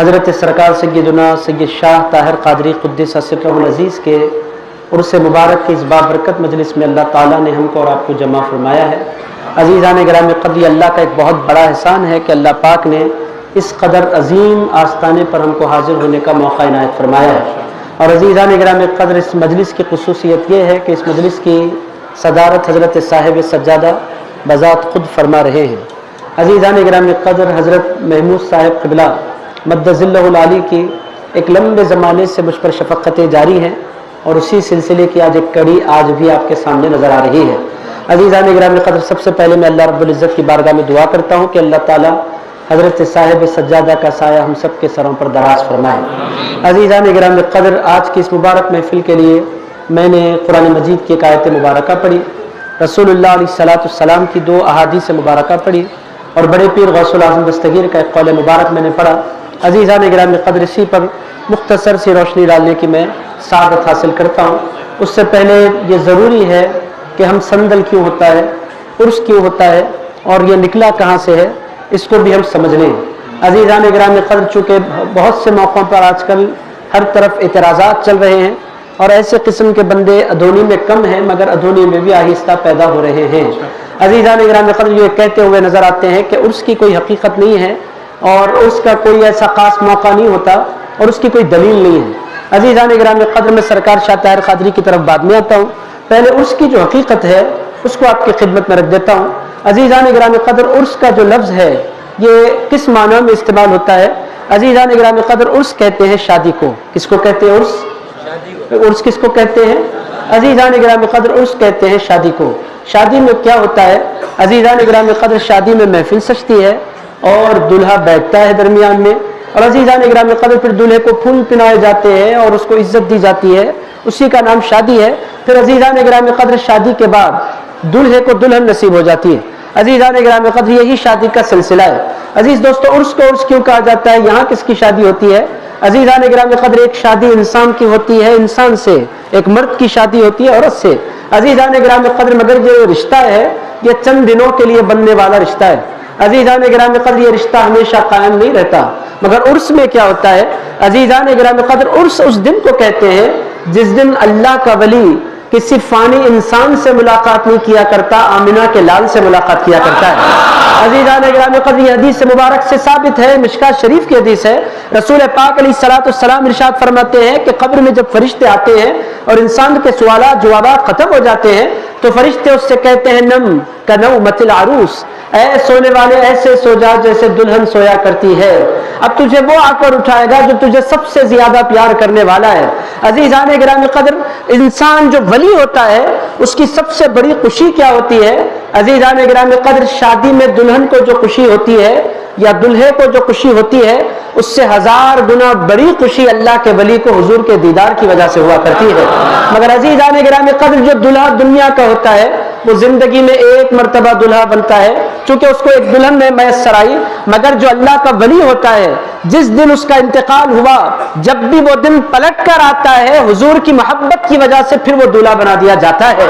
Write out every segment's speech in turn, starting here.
حضرت سرکار سیدنا سید شاہ طاہر قادری قدس سرہ العزیز کے عرس مبارک کی اس بابرکت مجلس میں اللہ تعالیٰ نے ہم کو اور آپ کو جمع فرمایا ہے۔ عزیزان گرامی قدر، اللہ کا ایک بہت بڑا احسان ہے کہ اللہ پاک نے اس قدر عظیم آستانے پر ہم کو حاضر ہونے کا موقع عنایت فرمایا ہے۔ اور عزیزان گرامی قدر، اس مجلس کی خصوصیت یہ ہے کہ اس مجلس کی صدارت حضرت صاحب سجادہ بذات خود فرما رہے ہیں۔ عزیزان گرامی قدر، حضرت محمود صاحب قبلہ مد ظلہ العالی کی ایک لمبے زمانے سے مجھ پر شفقتیں جاری ہیں، اور اسی سلسلے کی آج ایک کڑی آج بھی آپ کے سامنے نظر آ رہی ہے۔ عزیزان گرامی قدر، سب سے پہلے میں اللہ رب العزت کی بارگاہ میں دعا کرتا ہوں کہ اللہ تعالیٰ حضرت صاحب سجادہ کا سایہ ہم سب کے سروں پر دراز فرمائے۔ عزیزان گرامی قدر، آج کی اس مبارک محفل کے لیے میں نے قرآن مجید کی ایک آیت مبارکہ پڑھی، رسول اللہ علیہ السلام کی 2 احادیث مبارکہ پڑھی، اور بڑے پیر غوث الاعظم دستگیر کا ایک قول مبارک میں نے پڑھا۔ عزیزان گرامی قدر، اسی پر مختصر سی روشنی ڈالنے کی میں سعادت حاصل کرتا ہوں۔ اس سے پہلے یہ ضروری ہے کہ ہم سندل کیوں ہوتا ہے، عرس کیوں ہوتا ہے، اور یہ نکلا کہاں سے ہے، اس کو بھی ہم سمجھ لیں۔ عزیزان گرامی قدر، چونکہ بہت سے موقعوں پر آج کل ہر طرف اعتراضات چل رہے ہیں، اور ایسے قسم کے بندے ادھونی میں کم ہیں، مگر ادھونی میں بھی آہستہ پیدا ہو رہے ہیں۔ عزیزان گرامی قدر، یہ کہتے ہوئے نظر آتے ہیں کہ عرس کی کوئی حقیقت نہیں ہے، اور اس کا کوئی ایسا خاص موقع نہیں ہوتا، اور اس کی کوئی دلیل نہیں ہے۔ عزیزان گرامی قدر، میں سرکار شاہ طاہر قادری کی طرف بعد میں آتا ہوں، پہلے عرس کی جو حقیقت ہے اس کو آپ کی خدمت میں رکھ دیتا ہوں۔ عزیزان گرامی قدر، عرس کا جو لفظ ہے یہ کس معنی میں استعمال ہوتا ہے؟ عزیزان گرامی قدر، عرس کہتے ہیں شادی کو۔ کس کو کہتے ہیں عرس؟ عرس کس کو کہتے ہیں؟ عزیزان گرامی قدر، عرس کہتے ہیں شادی کو۔ شادی میں کیا ہوتا ہے؟ عزیزان گرامی قدر، شادی میں محفل سجتی ہے اور دلہا بیٹھتا ہے درمیان میں، اور عزیزان گرامی قدر پھر دلہے کو پھول پنائے جاتے ہیں اور اس کو عزت دی جاتی ہے، اسی کا نام شادی ہے۔ پھر عزیزان گرامی قدر، شادی کے بعد دلہے کو دلہن نصیب ہو جاتی ہے۔ عزیزان گرامی قدر، یہی شادی کا سلسلہ ہے۔ عزیز دوستو، عرس کو عرس کیوں کہا جاتا ہے؟ یہاں کس کی شادی ہوتی ہے؟ عزیزان گرامی قدر، ایک شادی انسان کی ہوتی ہے انسان سے، ایک مرد کی شادی ہوتی ہے عورت سے۔ عزیزان گرامی قدر، مگر یہ رشتہ ہے یہ چند دنوں کے لیے بننے والا رشتہ ہے۔ عزیزان گرامی قدر، یہ رشتہ ہمیشہ قائم نہیں رہتا۔ مگر عرس میں کیا ہوتا ہے؟ عزیزان گرامی قدر، عرس اس دن کو کہتے ہیں جس دن اللہ کا ولی کسی فانی انسان سے ملاقات نہیں کیا کرتا، آمنہ کے لال سے ملاقات کیا کرتا ہے۔ عزیزان گرامی قدر، یہ حدیث مبارک سے ثابت ہے، مشکات شریف کی حدیث ہے۔ رسول پاک علیہ السلام ارشاد فرماتے ہیں کہ قبر میں جب فرشتے آتے ہیں اور انسان کے سوالات جوابات ختم ہو جاتے ہیں تو فرشتے اس سے کہتے ہیں، نم کنومۃ العروس، اے سونے والے ایسے سو جا جیسے دلہن سویا کرتی ہے۔ اب تجھے وہ آ کر اٹھائے گا جو تجھے سب سے زیادہ پیار کرنے والا ہے۔ عزیزان گرامی قدر، انسان جو ولی ہوتا ہے اس کی سب سے بڑی خوشی کیا ہوتی ہے؟ عزیزان گرامی قدر، شادی میں دلہن کو جو خوشی ہوتی ہے یا دلہے کو جو خوشی ہوتی ہے اس سے 1000 گنا بڑی خوشی اللہ کے ولی کو حضور کے دیدار کی وجہ سے ہوا کرتی ہے۔ مگر عزیزان گرامی قدر، جو دلہا دنیا کا ہوتا ہے وہ زندگی میں ایک مرتبہ دلہا بنتا ہے، چونکہ اس کو ایک دلہن میں میسر آئی۔ مگر جو اللہ کا ولی ہوتا ہے، جس دن اس کا انتقال ہوا، جب بھی وہ دن پلٹ کر آتا ہے حضور کی محبت کی وجہ سے پھر وہ دلہا بنا دیا جاتا ہے۔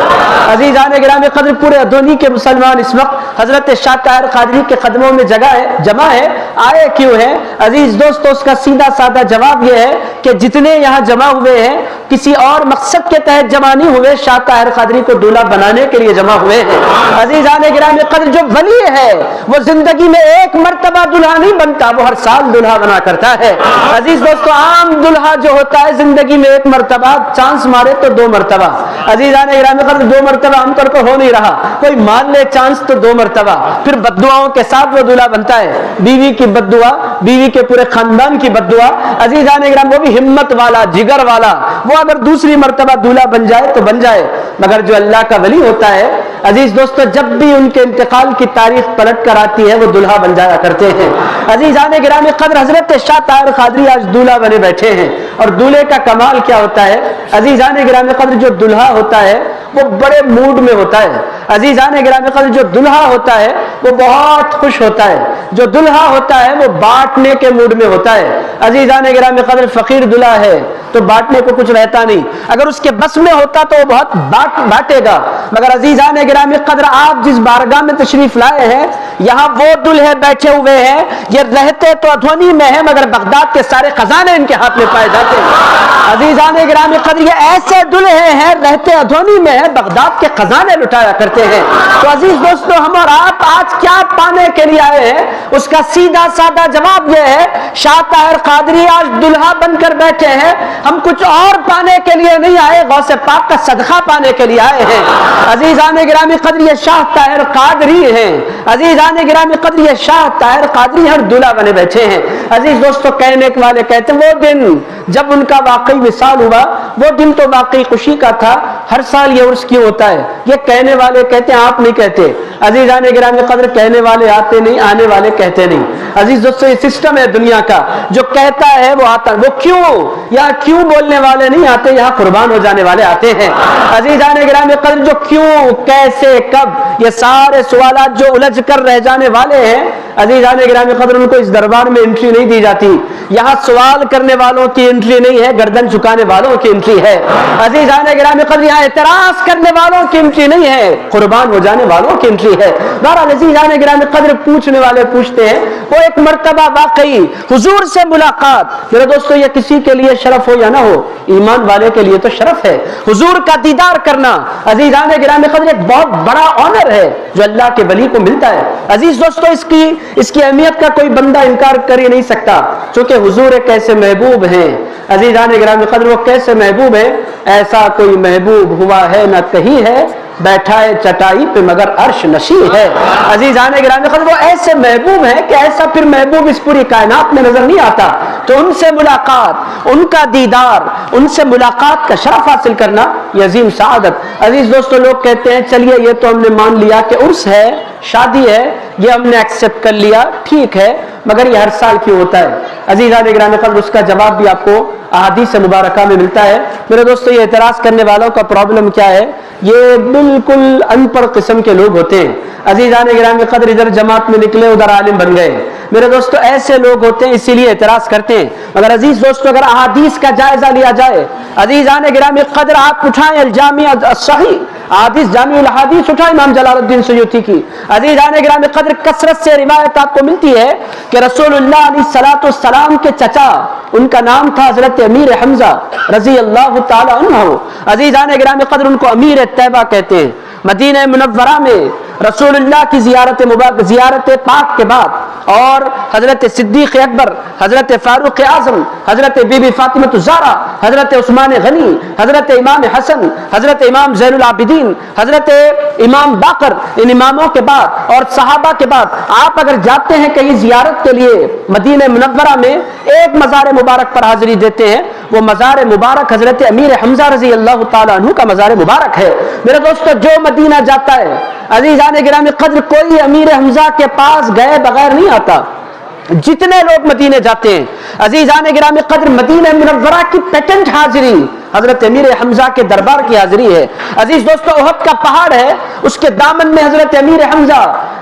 عزیزان گرامی قدر، پورے ادھونی کے مسلمان اس وقت حضرت شاہ طاہر قادری کے قدموں میں جمع ہے۔ آئے کیوں ہے؟ عزیز دوستو، اس کا سیدھا سادہ جواب یہ ہے کہ جتنے یہاں جمع ہوئے ہیں کسی اور مقصد کے تحت جمع نہیں ہوئے، شاہ طاہر قادری کو دلہا بنانے کے لیے جمع ہوئے ہیں۔ عزیزان گرامی قدر، جو ولی ہے وہ زندگی میں ایک مرتبہ دلہا نہیں بنتا، وہ ہر سال دلہا بنا کرتا ہے۔ عزیز دوستو، عام دلہا جو ہوتا ہے زندگی میں ایک مرتبہ، چانس مارے تو 2 مرتبہ۔ عزیزان گرامی قدر، 2 مرتبہ عام طور پر ہو نہیں رہا، کوئی مان لے چانس تو 2 مرتبہ، پھر بددعاؤں کے ساتھ وہ دلہا بنتا ہے۔ بیوی کی بددعا، بیوی کے پورے خاندان کی بددعا، عزیزان گرامی وہ بھی ہمت والا، جگر والا، وہ اگر دوسری مرتبہ دلہا بن جائے تو بن جائے۔ مگر جو اللہ کا ولی ہوتا ہے عزیز دوستو، جب بھی ان کے انتقال کی تاریخ پلٹ کر آتی ہے وہ دلہا بن جایا کرتے ہیں۔ عزیزان گرامی قدر، حضرت شاہ طاہر قادری آج دلہا بنے بیٹھے ہیں، اور دلہے کا کمال کیا ہوتا ہے؟ عزیزان گرامی قدر، جو دلہا ہوتا ہے وہ بڑے موڈ میں ہوتا ہے۔ عزیزان گرامی قدر، جو دلہا ہوتا ہے وہ بہت خوش ہوتا ہے. جو دلہا ہوتا ہے وہ بانٹنے کے موڈ میں ہوتا ہے. عزیزان گرامی قدر فقیر دلہا ہے تو بانٹنے کو کچھ رہتا نہیں. اگر اس کے بس میں ہوتا تو وہ بہت بانٹے گا. مگر عزیزان گرامی قدر آپ جس بارگاہ میں تشریف لائے ہیں یہاں وہ دلہے بیٹھے ہوئے ہیں. یہ رہتے تو ادھونی میں ہے مگر بغداد کے سارے خزانے ان کے ہاتھ میں پائے جاتے ہیں. عزیزان گرامی قدر یہ ایسے دلہے ہیں رہتے ادھونی میں ہے بغداد کے خزانے لٹایا کرتے ہیں. تو عزیز دوستو ہم اور آپ آج کیا پانے کے لیے آئے ہیں؟ اس کا سیدھا سادہ جواب یہ ہے شاہ طاہر قادری آج دلہا بن کر بیٹھے ہیں. ہم کچھ اور پانے کے لیے نہیں آئے, غوث پاک کا صدقہ پانے کے لیے آئے ہیں. عزیزان گرامی قدر یہ شاہ طاہر قادری ہیں. عزیزان گرامی قدر یہ شاہ طاہر قادری ہر دلہا بنے بیٹھے ہیں. عزیز دوستو کہنے والے کہتے ہیں وہ دن جب ان کا واقعی وصال ہوا وہ دن تو واقعی خوشی کا تھا. ہر سال یہ عرس کیوں ہوتا ہے؟ یہ کہنے والے کہتے ہیں, آپ نہیں کہتے. عزیزان گرامی قدر کہنے والے آتے نہیں, آنے والے کہتے نہیں. عزیز دوستو یہ سسٹم ہے دنیا کا, جو کہتا ہے وہ آتا. وہ کیوں یہاں کیوں بولنے والے نہیں آتے, یہاں قربان ہو جانے والے آتے ہیں. عزیزان گرامی قدر جو کیوں کیسے کب یہ سارے سوالات جو الجھ کر رہ جانے والے ہیں عزیزان گرامی قدر ان کو اس دربار میں انٹری نہیں دی جاتی. یہاں سوال کرنے والوں کی انٹری نہیں ہے, گردن جھکانے والوں کی انٹری ہے. عزیزان گرامی قدر یہاں اعتراض کرنے والوں کی انٹری نہیں ہے, قربان ہو جانے والوں کی انٹری ہے. بہرحال عزیزان گرامی قدر پوچھنے والے پوچھتے ہیں وہ ایک مرتبہ واقعی حضور سے ملاقات. میرے دوستو یہ کسی کے لیے شرف ہو یا نہ ہو, ایمان والے کے لیے تو شرف ہے. حضور کا دیدار کرنا عزیزان گرامی قدر ایک بہت بڑا آنر ہے جو اللہ کے ولی کو ملتا ہے. عزیز دوستو اس کی اہمیت کا کوئی بندہ انکار کر ہی نہیں سکتا, چونکہ حضور ایک ایسے محبوب ہیں. عزیزان گرامی قدر وہ کیسے محبوب ہیں؟ ایسا کوئی محبوب ہوا ہے نہ کہیں ہے, بیٹھا ہے چٹائی پہ مگر عرش نشی ہے. عزیزان گرامی قدر وہ ایسے محبوب ہیں کہ ایسا پھر محبوب اس پوری کائنات میں نظر نہیں آتا. تو ان سے ملاقات, ان کا دیدار, ان سے ملاقات کا شرف حاصل کرنا یہ عظیم سعادت. عزیز دوستو لوگ کہتے ہیں چلیے یہ تو ہم نے مان لیا کہ عرس ہے, شادی ہے, یہ ہم نے ایکسپٹ کر لیا, ٹھیک ہے, مگر یہ ہر سال کیوں ہوتا ہے؟ عزیزان گرامی قدر اس کا جواب بھی آپ کو احادیث مبارکہ میں ملتا ہے. میرے دوستو یہ اعتراض کرنے والوں کا پرابلم کیا ہے؟ یہ بالکل ان پڑھ قسم کے لوگ ہوتے ہیں. عزیزان گرامی قدر ادھر جماعت میں نکلے ادھر عالم بن گئے. میرے دوستو ایسے لوگ ہوتے ہیں, اسی لیے اعتراض کرتے ہیں. مگر عزیز دوستو اگر احادیث کا جائزہ لیا جائے, عزیزان گرامی قدر آپ اٹھائیں الجامع الصحیح, حدیث جامع الحدیث اٹھائیں امام جلال الدین سیوطی کی. عزیزان گرامی قدر کثرت سے روایت آپ کو ملتی ہے کہ رسول اللہ علیہ الصلوۃ والسلام کے چچا, ان کا نام تھا حضرت امیر حمزہ رضی اللہ تعالی عنہ. عزیزان گرامی قدر ان کو امیر طیبہ کہتے ہیں. مدینہ منورہ میں رسول اللہ کی زیارت پاک کے بعد اور حضرت صدیق اکبر, حضرت فاروق اعظم, حضرت بی بی فاطمہ الزہرا, حضرت عثمان غنی, حضرت امام حسن, حضرت امام زین العابدین, حضرت امام باقر, ان اماموں کے بعد اور صحابہ کے بعد آپ اگر جاتے ہیں کہیں زیارت کے لیے مدینہ منورہ میں, ایک مزار مبارک پر حاضری دیتے ہیں. وہ مزار مبارک حضرت امیر حمزہ رضی اللہ تعالیٰ عنہ کا مزار مبارک ہے. میرے دوستو جو مدینہ جاتا ہے عزیزان گرامی قدر کوئی امیر حمزہ کے پاس گئے بغیر نہیں آتا. جتنے لوگ مدینے جاتے ہیں عزیزان گرامی قدر مدینہ منورہ کی پیٹنٹ حاضری حضرت امیر حمزہ کے دربار کی حاضری ہے. عزیز دوستو احد کا پہاڑ ہے, اس کے دامن میں حضرت امیر حمزہ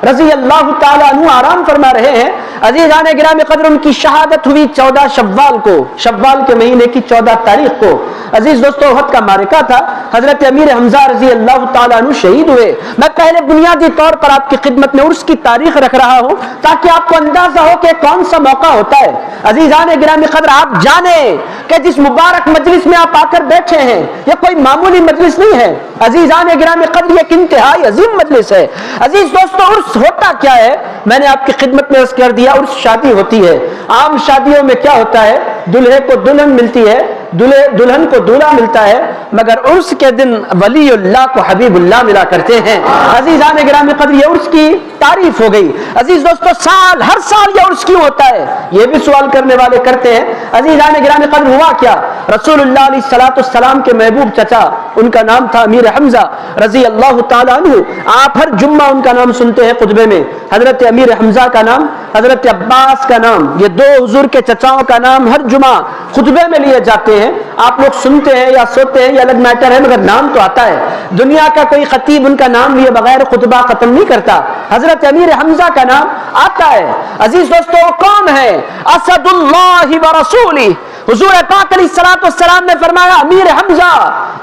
رضی اللہ تعالیٰ عنہ آرام فرما رہے ہیں. عزیزان گرامی قدر ان کی شہادت ہوئی 14 شوال کو, شوال کے مہینے کی 14 تاریخ کو. عزیز دوستو احد کا معرکہ تھا, حضرت امیر حمزہ رضی اللہ تعالیٰ عنہ شہید ہوئے. میں پہلے بنیادی طور پر آپ کی خدمت میں عرس کی تاریخ رکھ رہا ہوں تاکہ آپ کو اندازہ ہو کہ کون سا موقع ہوتا ہے. عزیزان گرامی قدر آپ جانیں کہ جس مبارک مجلس میں آپ آ کر بیٹھے ہیں یہ کوئی معمولی مجلس نہیں ہے. عزیزان گرامی قدر ایک انتہائی عظیم مجلس ہے. عزیز دوستو عرس ہوتا کیا ہے؟ میں نے آپ کی خدمت میں عرض کر دیا, عرس شادی ہوتی ہے. عام شادیوں میں کیا ہوتا ہے؟ دلہے کو دلہن ملتی ہے, دلہن کو دولہا ملتا ہے, مگر عرس کے دن ولی اللہ کو حبیب اللہ ملا کرتے ہیں. عزیزان گرامی قدر یہ عرس کی تعریف ہو گئی. عزیز دوستو ہر سال یہ عرس کیوں ہوتا ہے؟ یہ بھی سوال کرنے والے کرتے ہیں. عزیزان گرامی قدر ہوا کیا؟ رسول اللہ علیہ الصلوۃ والسلام کے محبوب چچا ان کا نام تھا امیر حمزہ رضی اللہ تعالیٰ عنہ. آپ ہر جمعہ ان کا نام سنتے ہیں خطبے میں. حضرت امیر حمزہ کا نام، حضرت عباس کا نام، یہ دو حضور کے چچاؤں کا نام ہر جمعہ خطبے میں لیے جاتے ہیں. آپ لوگ سنتے ہیں یا سوتے ہیں یہ الگ میٹر ہے، مگر نام تو آتا ہے. دنیا کا کوئی خطیب ان کا نام لیے بغیر خطبہ ختم نہیں کرتا. حضرت امیر حمزہ کا نام آتا ہے. عزیز دوستو، وہ کون ہے؟ اسد اللہ و رسولہ. حضور پاک علیہ الصلوۃ والسلام نے فرمایا امیر حمزہ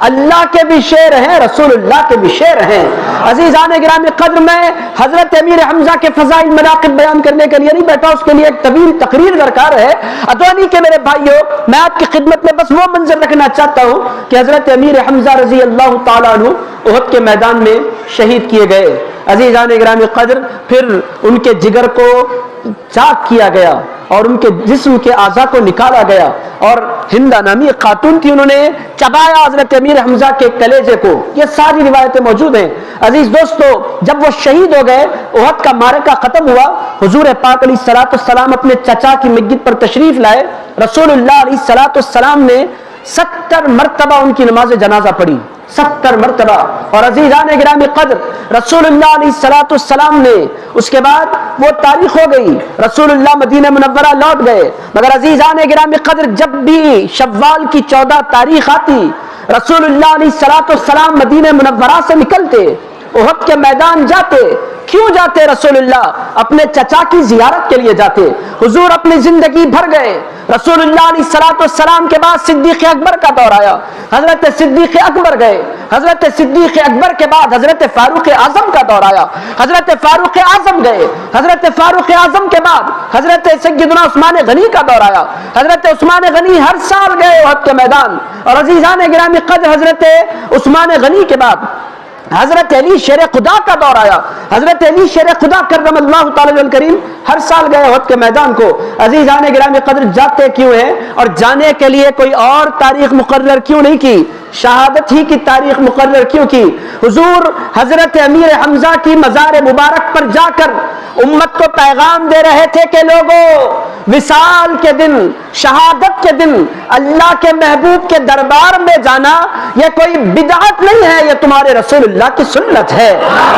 اللہ کے بھی شیر ہیں، رسول اللہ کے بھی شیر ہیں. عزیزان گرامی قدر، میں حضرت امیر حمزہ کے فضائل مناقب بیان کرنے کے لیے نہیں بیٹھا، اس کے لیے ایک طویل تقریر درکار ہے. ادوانی کے میرے بھائیوں، میں آپ کی خدمت میں بس وہ منظر رکھنا چاہتا ہوں کہ حضرت امیر حمزہ رضی اللہ تعالیٰ عنہ احد کے میدان میں شہید کیے گئے. عزیزان گرامی قدر، پھر ان کے جگر کو چاک کیا گیا اور ان کے جسم کے اعضاء کو نکالا گیا، اور ہندا نامی ایک خاتون تھی، انہوں نے چبایا حضرت امیر حمزہ کے کلیجے کو. یہ ساری روایتیں موجود ہیں. عزیز دوستو، جب وہ شہید ہو گئے، احد کا معرکہ ختم ہوا، حضور پاک علیہ الصلوۃ والسلام اپنے چچا کی میت پر تشریف لائے. رسول اللہ علیہ الصلوۃ والسلام نے 70 مرتبہ ان کی نماز جنازہ پڑھی، 70 مرتبہ. اور عزیزان گرامی قدر، رسول اللہ علیہ الصلوۃ والسلام نے اس کے بعد وہ تاریخ ہو گئی، رسول اللہ مدینہ منورہ لوٹ گئے. مگر عزیزان گرامی قدر، جب بھی شوال کی 14 تاریخ آتی، رسول اللہ علیہ الصلوۃ والسلام مدینہ منورہ سے نکلتے، احد کے میدان جاتے. کیوں جاتے؟ رسول اللہ اپنے چچا کی زیارت کے لیے جاتے. حضور اپنی زندگی بھر گئے. رسول اللہ علیہ الصلوۃ والسلام کے بعد صدیق اکبر کا دور آیا، حضرت صدیق اکبر گئے. حضرت صدیق اکبر کے بعد حضرت فاروق اعظم کا دور آیا، حضرت فاروق اعظم گئے. حضرت فاروق اعظم کے بعد حضرت سیدنا عثمان غنی کا دور آیا. حضرت عثمان غنی ہر سال گئے احد کے میدان. اور عزیزان گرامی قدر، حضرت عثمان غنی کے بعد حضرت علی شیر خدا کا دور آیا. حضرت علی شیر خدا کرم اللہ تعالی الکریم ہر سال گئے احد کے میدان کو. عزیزان گرامی قدر، جاتے کیوں ہیں اور جانے کے لیے کوئی اور تاریخ مقرر کیوں نہیں کی؟ شہادت ہی کی تاریخ مقرر کیوں کی؟ حضور حضرت امیر حمزہ کی مزار مبارک پر جا کر امت کو پیغام دے رہے تھے کہ لوگوں، وصال کے دن، شہادت کے دن اللہ کے محبوب کے دربار میں جانا یہ کوئی بدعت نہیں ہے، یہ تمہارے رسول اللہ کی سنت ہے.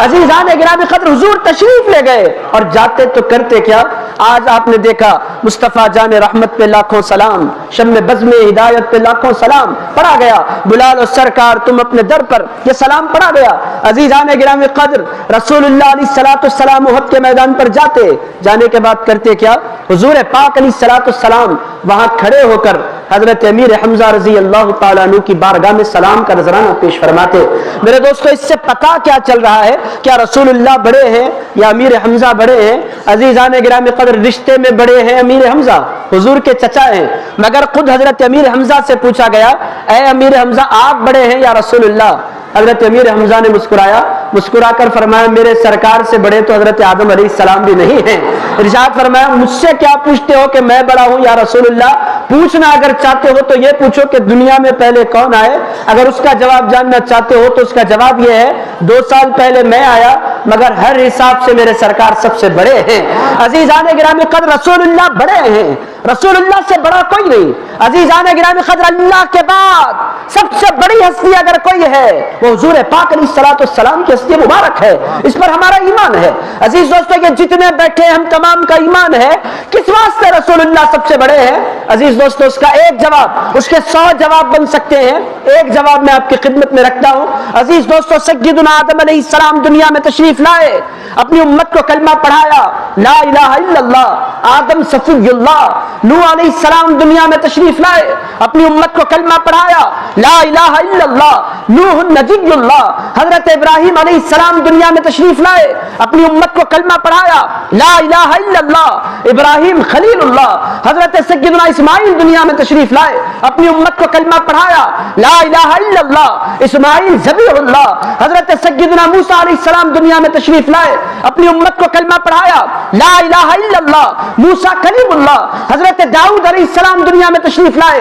عزیزان گرامی قدر، حضور تشریف لے گئے اور جاتے تو کرتے کیا؟ آج آپ نے دیکھا مصطفیٰ جان رحمت پہ لاکھوں سلام، شم بزم ہدایت پہ لاکھوں سلام پڑھا گیا. بلال و سرکار تم اپنے در پر، یہ سلام پڑھا گیا. عزیزان گرامی قدر، رسول اللہ علیہ الصلوۃ والسلام احد کے میدان پر جاتے، جانے کے بعد کرتے کیا؟ حضور پاک علیہ الصلوۃ والسلام وہاں کھڑے ہو کر حضرت امیر حمزہ رضی اللہ تعالیٰ عنہ کی بارگاہ میں سلام کا نذرانہ پیش فرماتے. میرے دوستو، اس سے پتہ کیا چل رہا ہے؟ کیا رسول اللہ بڑے ہیں یا امیر حمزہ بڑے ہیں؟ عزیزان گرامی قدر، رشتے میں بڑے ہیں امیر حمزہ، حضور کے چچا ہیں. مگر خود حضرت امیر حمزہ سے پوچھا گیا، اے امیر حمزہ آپ بڑے ہیں یا رسول اللہ؟ حضرت امیر حمزہ نے مسکرایا، مسکرا کر فرمایا میرے سرکار سے بڑے تو حضرت آدم علیہ السلام بھی نہیں ہیں. ارشاد فرمایا مجھ سے کیا پوچھتے ہو کہ میں بڑا ہوں یا رسول اللہ؟ پوچھنا اگر چاہتے ہو تو یہ پوچھو کہ دنیا میں پہلے کون آئے. اگر اس کا جواب جاننا چاہتے ہو تو اس کا جواب یہ ہے 2 سال پہلے میں آیا، مگر ہر حساب سے میرے سرکار سب سے بڑے ہیں. عزیزان گرامی قدر، رسول اللہ بڑے ہیں، رسول اللہ سے بڑا کوئی نہیں. عزیزان گرامی قدر، اللہ کے بعد سب سے بڑی ہستی اگر کوئی ہے وہ حضور پاک علیہ الصلوۃ والسلام کی ہستی مبارک ہے. اس پر ہمارا ایمان ہے. عزیز دوستو، یہ جتنے بیٹھے ہم تمام کا ایمان ہے. کس واسطے رسول اللہ سب سے بڑے ہیں؟ عزیز دوستو، اس کا ایک جواب، اس کے 100 جواب بن سکتے ہیں. ایک جواب میں آپ کی خدمت میں رکھتا ہوں. عزیز دوستو، سیدنا آدم علیہ السلام دنیا میں تشریف لائے، اپنی امت کو کلمہ پڑھایا لا الہ الا اللہ. آدم صفی اللہ. نوح علیہ السلام دنیا میں تشریف لائے، اپنی امت کو کلمہ پڑھایا لا الہ الا اللہ. نوح نجی اللہ. حضرت ابراہیم علیہ السلام دنیا میں تشریف لائے، اپنی امت کو کلمہ پڑھایا لا الہ الا اللہ. ابراہیم خلیل اللہ. حضرت سیدنا اسماعیل دنیا میں تشریف لائے، اپنی امت کو کلمہ پڑھایا لا الہ الا اللہ. اسماعیل ذبیح اللہ. حضرت سیدنا موسیٰ علیہ السلام دنیا میں تشریف لائے، اپنی امت کو کلمہ پڑھایا لا الہ الا اللہ. موسیٰ کلیم اللہ. حضرت داؤد علیہ السلام دنیا میں تشریف لائے،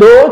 2,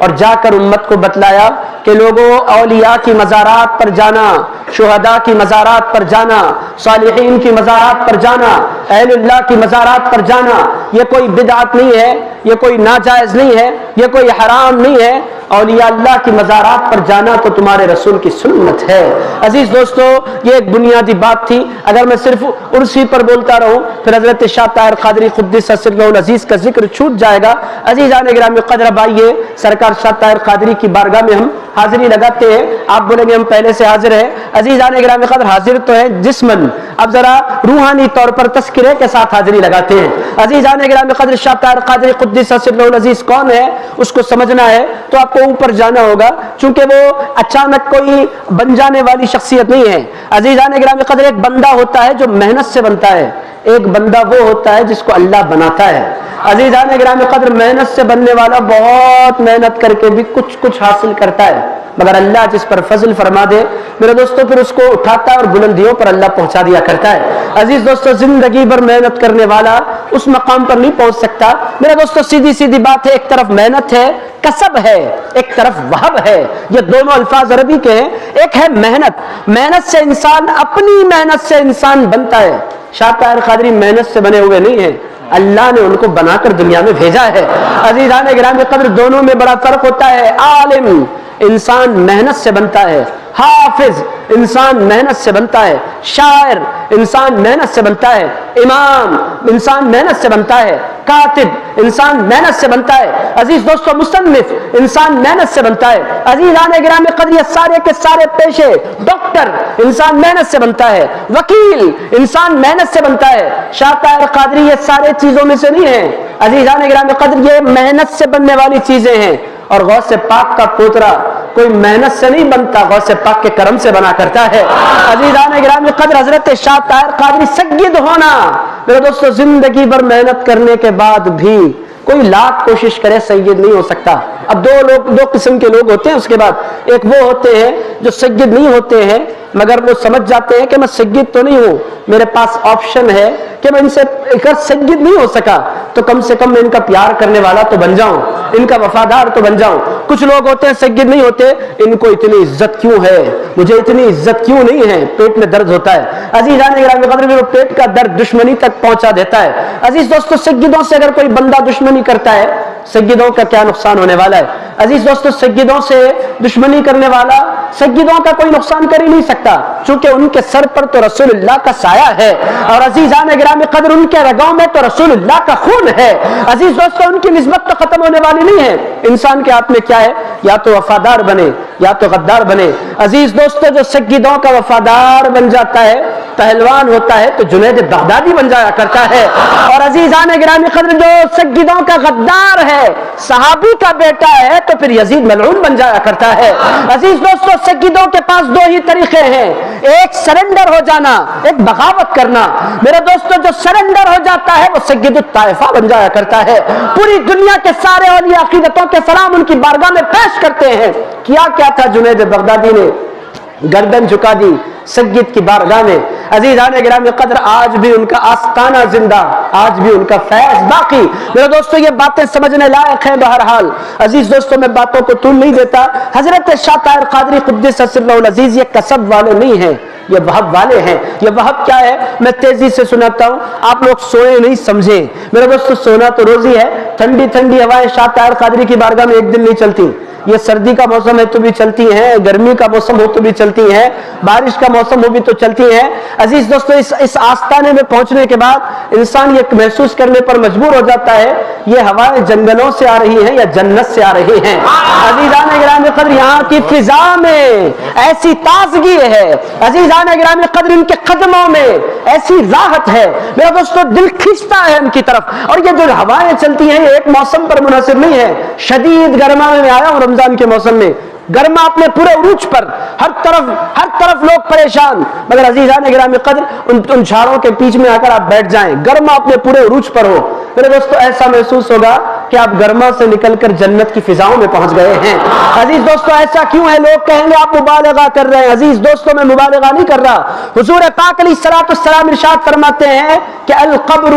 اور جا کر امت کو بتلایا کہ لوگوں اولیاء کی مزارات پر جانا، شہداء کی مزارات پر جانا، صالحین کی مزارات پر جانا، اہل اللہ کی مزارات پر جانا یہ کوئی بدعت نہیں ہے، یہ کوئی ناجائز نہیں ہے، یہ کوئی حرام نہیں ہے۔ اولیاء اللہ کی مزارات پر جانا تو تمہارے رسول کی سنت ہے۔ عزیز دوستو، یہ ایک بنیادی بات تھی۔ اگر میں صرف عرسی پر بولتا رہوں پھر حضرت شاہ طاہر قادری قدس سرہ العزیز کا ذکر چھوٹ جائے گا۔ عزیزان گرامی قدر، اب آئیے سرکار شاہ طاہر قادری کی بارگاہ میں ہم حاضری لگاتے ہیں۔ آپ بولیں گے ہم پہلے سے حاضر ہیں۔ عزیزان گرامی قدر، حاضر تو ہے جسمن، اب ذرا روحانی طور پر تذکرے کے ساتھ حاضری لگاتے ہیں۔ عزیزان گرامی قدر، شاہ طاہر قادری قدس سرہ العزیز کون ہے اس کو سمجھنا ہے تو آپ کو اوپر جانا ہوگا، چونکہ وہ اچانک کوئی بن جانے والی شخصیت نہیں ہے۔ عزیزان گرامی قدر، ایک بندہ ہوتا ہے جو محنت سے بنتا ہے، ایک بندہ وہ ہوتا ہے جس کو اللہ بناتا ہے۔ عزیزان گرامی قدر، محنت سے بننے والا بہت محنت کر کے بھی کچھ حاصل کرتا ہے، مگر اللہ جس پر فضل فرما دے میرے دوستو پھر اس کو اٹھاتا ہے اور بلندیوں پر اللہ پہنچا دیا کرتا ہے۔ عزیز دوستو، زندگی بھر محنت کرنے والا اس مقام پر نہیں پہنچ سکتا۔ میرے دوستو سیدھی بات ہے، ایک طرف محنت ہے، کسب ہے، ایک طرف وہب ہے۔ یہ دونوں الفاظ عربی کے ہیں۔ ایک ہے محنت سے انسان، اپنی محنت سے انسان بنتا ہے۔ شاہ طاہر قادری محنت سے بنے ہوئے نہیں ہیں، اللہ نے ان کو بنا کر دنیا میں بھیجا ہے۔ عزیزان گرامی قدر، دونوں میں بڑا فرق ہوتا ہے۔ عالم انسان محنت سے بنتا ہے، حافظ انسان محنت سے بنتا ہے، شاعر انسان محنت سے بنتا ہے، امام انسان محنت سے بنتا ہے، کاتب انسان محنت سے بنتا ہے۔ عزیز دوستو، مصنف انسان محنت سے بنتا ہے۔ عزیزان گرامی قدر، یہ سارے کے سارے پیشے، ڈاکٹر انسان محنت سے بنتا ہے، وکیل انسان محنت سے بنتا ہے۔ شاہ طاہر قادری یہ سارے چیزوں میں سے نہیں ہیں۔ عزیزان گرامی قدر، یہ محنت سے بننے والی چیزیں ہیں، اور غوث پاک کا پوترا کوئی محنت سے نہیں بنتا، غوث پاک کے کرم سے بنا کرتا ہے۔ عزیزان گرامی قدر، حضرت شاہ طاہر قادری سید ہونا، میرے دوستو زندگی بھر محنت کرنے کے بعد بھی کوئی لاکھ کوشش کرے سید نہیں ہو سکتا۔ اب دو قسم کے لوگ ہوتے ہیں اس کے بعد، ایک وہ ہوتے ہیں جو سید نہیں ہوتے ہیں مگر وہ سمجھ جاتے ہیں کہ میں سید تو نہیں ہوں، میرے پاس آپشن ہے کہ میں ان سے اگر سید نہیں ہو سکا تو کم سے کم میں ان کا پیار کرنے والا تو بن جاؤں، ان کا وفادار تو بن جاؤں۔ کچھ لوگ ہوتے ہیں سید نہیں ہوتے، ان کو اتنی عزت کیوں ہے، مجھے اتنی عزت کیوں نہیں ہے، پیٹ میں درد ہوتا ہے۔ عزیزان گرامی قدر، وہ پیٹ کا درد دشمنی تک پہنچا دیتا ہے۔ عزیز دوستو، سیدوں سے اگر کوئی بندہ دشمنی کرتا ہے، سیدوں کا کیا نقصان ہونے والا ہے؟ عزیز دوستو، سیدوں سے دشمنی کرنے والا سیدوں کا کوئی نقصان کر ہی نہیں سکتا، چونکہ ان کے سر پر تو رسول اللہ کا سایہ ہے، اور عزیزان گرامی قدر ان کے رگوں میں تو رسول اللہ کا خون ہے۔ عزیز دوستو، ان کی نسبت تو ختم ہونے والی نہیں ہے۔ انسان کے ہاتھ میں کیا ہے، یا تو وفادار بنے یا تو غدار بنے۔ عزیز دوستو، جو سیدوں کا وفادار بن جاتا ہے، پہلوان ہوتا ہے، تو جنید بغدادی بن جایا کرتا ہے۔ اور عزیزان گرامی قدر، جو سیدوں کا غدار ہے، صحابی کا بیٹا ہے، تو پھر یزید ملعون بن جایا کرتا ہے۔ عزیز دوستو، سیدوں کے پاس دو ہی طریقے ہیں، ایک سرنڈر ہو جانا، ایک بغاوت کرنا۔ میرے دوستو، جو سرنڈر ہو جاتا ہے وہ سید الطائفہ بن جایا کرتا ہے۔ پوری دنیا کے سارے اولیاء عقیدتوں کے سلام ان کی بارگاہ میں پیش کرتے ہیں۔ کیا تھا جنید بغدادی نے، گردن جھکا دی سید کی بارگاہ میں۔ عزیزان گرامی قدر، آج بھی ان کا آستانہ زندہ، آج بھی ان کا فیض باقی۔ میرے دوستو، یہ باتیں سمجھنے لائق ہیں بہرحال۔ عزیز دوستو، میں باتوں کو طول نہیں دیتا۔ حضرت شاہ طاہر قادری قدس سرہ العزیز یہ کسب والے نہیں ہیں، یہ وہب والے ہیں۔ یہ وہب کیا ہے میں تیزی سے سناتا ہوں، آپ لوگ سوئے نہیں سمجھیں۔ میرے دوستو، سونا تو روزی ہے۔ ٹھنڈی ٹھنڈی ہوائیں شاہ طاہر قادری کی بارگاہ میں ایک دن نہیں چلتی، یہ سردی کا موسم ہے تو بھی چلتی ہیں، گرمی کا موسم ہو تو بھی چلتی ہیں، بارش کا موسم ہو بھی تو چلتی ہیں۔ عزیز دوستو، اس آستانے میں پہنچنے کے بعد انسان یہ محسوس کرنے پر مجبور ہو جاتا ہے یہ ہوائیں جنگلوں سے آ رہی ہیں یا جنت سے آ رہی ہیں۔ عزیزان گرامی قدر، یہاں کی فضا میں ایسی تازگی ہے، عزیزان گرامی قدر ان کے قدموں میں ایسی راحت ہے، میرا دوستو دل کھینچتا ہے ان کی طرف۔ اور یہ جو ہوائیں چلتی ہیں یہ ایک موسم پر منحصر نہیں ہے۔ شدید گرما میں آیا ہوں رمضان کے موسم میں، گرما اپنے پورے عروج پر، ہر طرف لوگ پریشان، مگر عزیزان گرامی قدر ان جھاڑوں کے بیچ میں آ کر آپ بیٹھ جائیں، گرما اپنے پورے عروج پر ہو، میرے دوستو ایسا محسوس ہوگا کہ آپ گرما سے نکل کر جنت کی فضاؤں میں پہنچ گئے ہیں۔ عزیز دوستو، ایسا کیوں ہے؟ لوگ کہیں گے آپ مبالغہ کر رہے ہیں۔ عزیز دوستو، میں مبالغہ نہیں کر رہا۔ حضور پاک علیہ الصلوۃ والسلام ارشاد فرماتے ہیں کہ القبر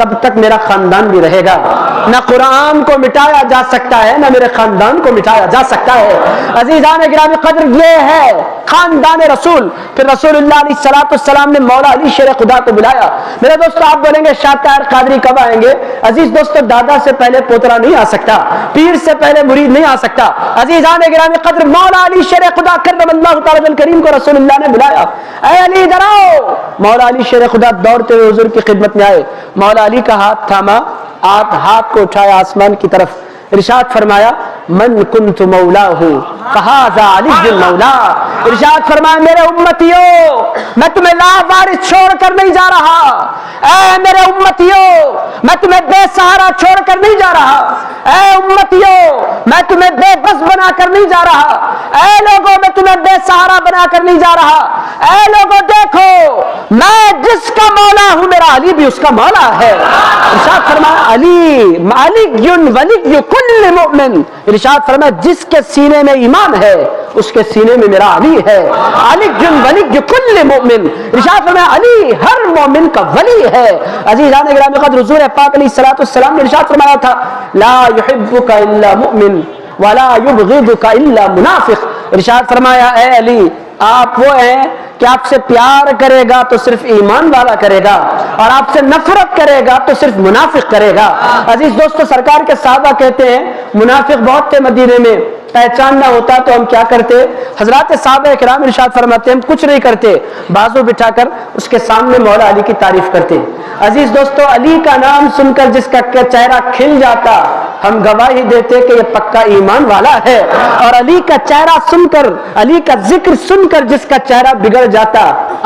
تب تک میرا خاندان بھی رہے گا. نہ قرآن کو مٹایا جا سکتا ہے، نہ میرے خاندان کو مٹایا جا سکتا ہے. عزیزان گرامی قدر، یہ ہے خاندان رسول. پھر رسول اللہ علیہ السلام نے مولا علی شیر خدا کو بلایا. میرے دوستو آپ بولیں گے شاہ طاہر قادری کب آئیں گے؟ عزیز دوستو دادا سے پہلے پوترا نہیں آ سکتا، پیر سے پہلے مرید نہیں آ سکتا. عزیزان گرامی قدر مولا علی شیر خدا کرم اللہ تعالی الکریم کو رسول اللہ نے بلایا. اے علی ادھر آؤ. مولا علی شیر خدا دوڑتے ہوئے حضور کی خدمت میں آئے. مولا علی کا ہاتھ تھاما، آپ ہاتھ کو اٹھایا آسمان کی طرف، ارشاد فرمایا من کنت مولاہ فہذا علی المولا. ارشاد فرمایا میرے امتیوں میں تمہیں لا وارث چھوڑ کر نہیں جا رہا. اے میرے امتیوں میں تمہیں بے سہارا چھوڑ کر نہیں جا رہا. اے امتیوں میں تمہیں بے بس بنا کر نہیں جا رہا. اے لوگوں میں تمہیں بے سہارا بنا کر نہیں جا رہا. اے لوگوں دیکھو میں جس کا مولا ہوں میرا علی بھی اس کا مولا ہے. ارشاد فرمایا علی علی ولی کل مؤمن. ارشاد فرمایا جس کے سینے میں ایمان ہے اس کے سینے میں میرا علی ہے. علی ولی کل مؤمن. ارشاد فرمایا علی ہر مومن کا ولی ہے. عزیزان گرامی قدر حضور پاک علیہ السلام نے ارشاد فرمایا تھا لا يحبك الا مؤمن ولا يبغضك الا منافق. ارشاد فرمایا اے علی آپ وہ ہیں کہ آپ سے پیار کرے گا تو صرف ایمان والا کرے گا، اور آپ سے نفرت کرے گا تو صرف منافق کرے گا. عزیز دوستو سرکار کے صحابہ کہتے ہیں منافق بہت تھے مدینے میں، پہچاننا ہوتا تو ہم کیا کرتے؟ حضرات صحابہ کرام ارشاد فرماتے ہیں ہم کچھ نہیں کرتے، بازو بٹھا کر اس کے سامنے مولا علی کی تعریف کرتے. عزیز دوستو علی کا نام سن کر جس کا چہرہ کھل جاتا ہم گواہی دیتے کہ یہ پکا ایمان والا ہے. اور علی کا چہرہ سن کر، علی کا ذکر سن کر جس کا چہرہ بگڑ جاتا،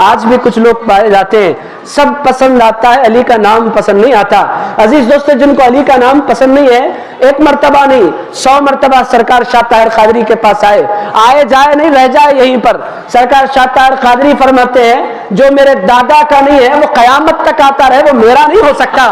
آج بھی کچھ لوگ پائے جاتے ہیں سب پسند آتا ہے علی کا نام پسند نہیں آتا. عزیز دوستو جن کو علی کا نام پسند نہیں ہے ایک مرتبہ نہیں 100 مرتبہ سرکار شاہ طاہر قادری کے پاس آئے جائے نہیں رہ جائے یہیں پر. سرکار شاہ طاہر قادری فرماتے ہیں جو میرے دادا کا نہیں ہے وہ قیامت تک آتا رہے وہ میرا نہیں ہو سکتا.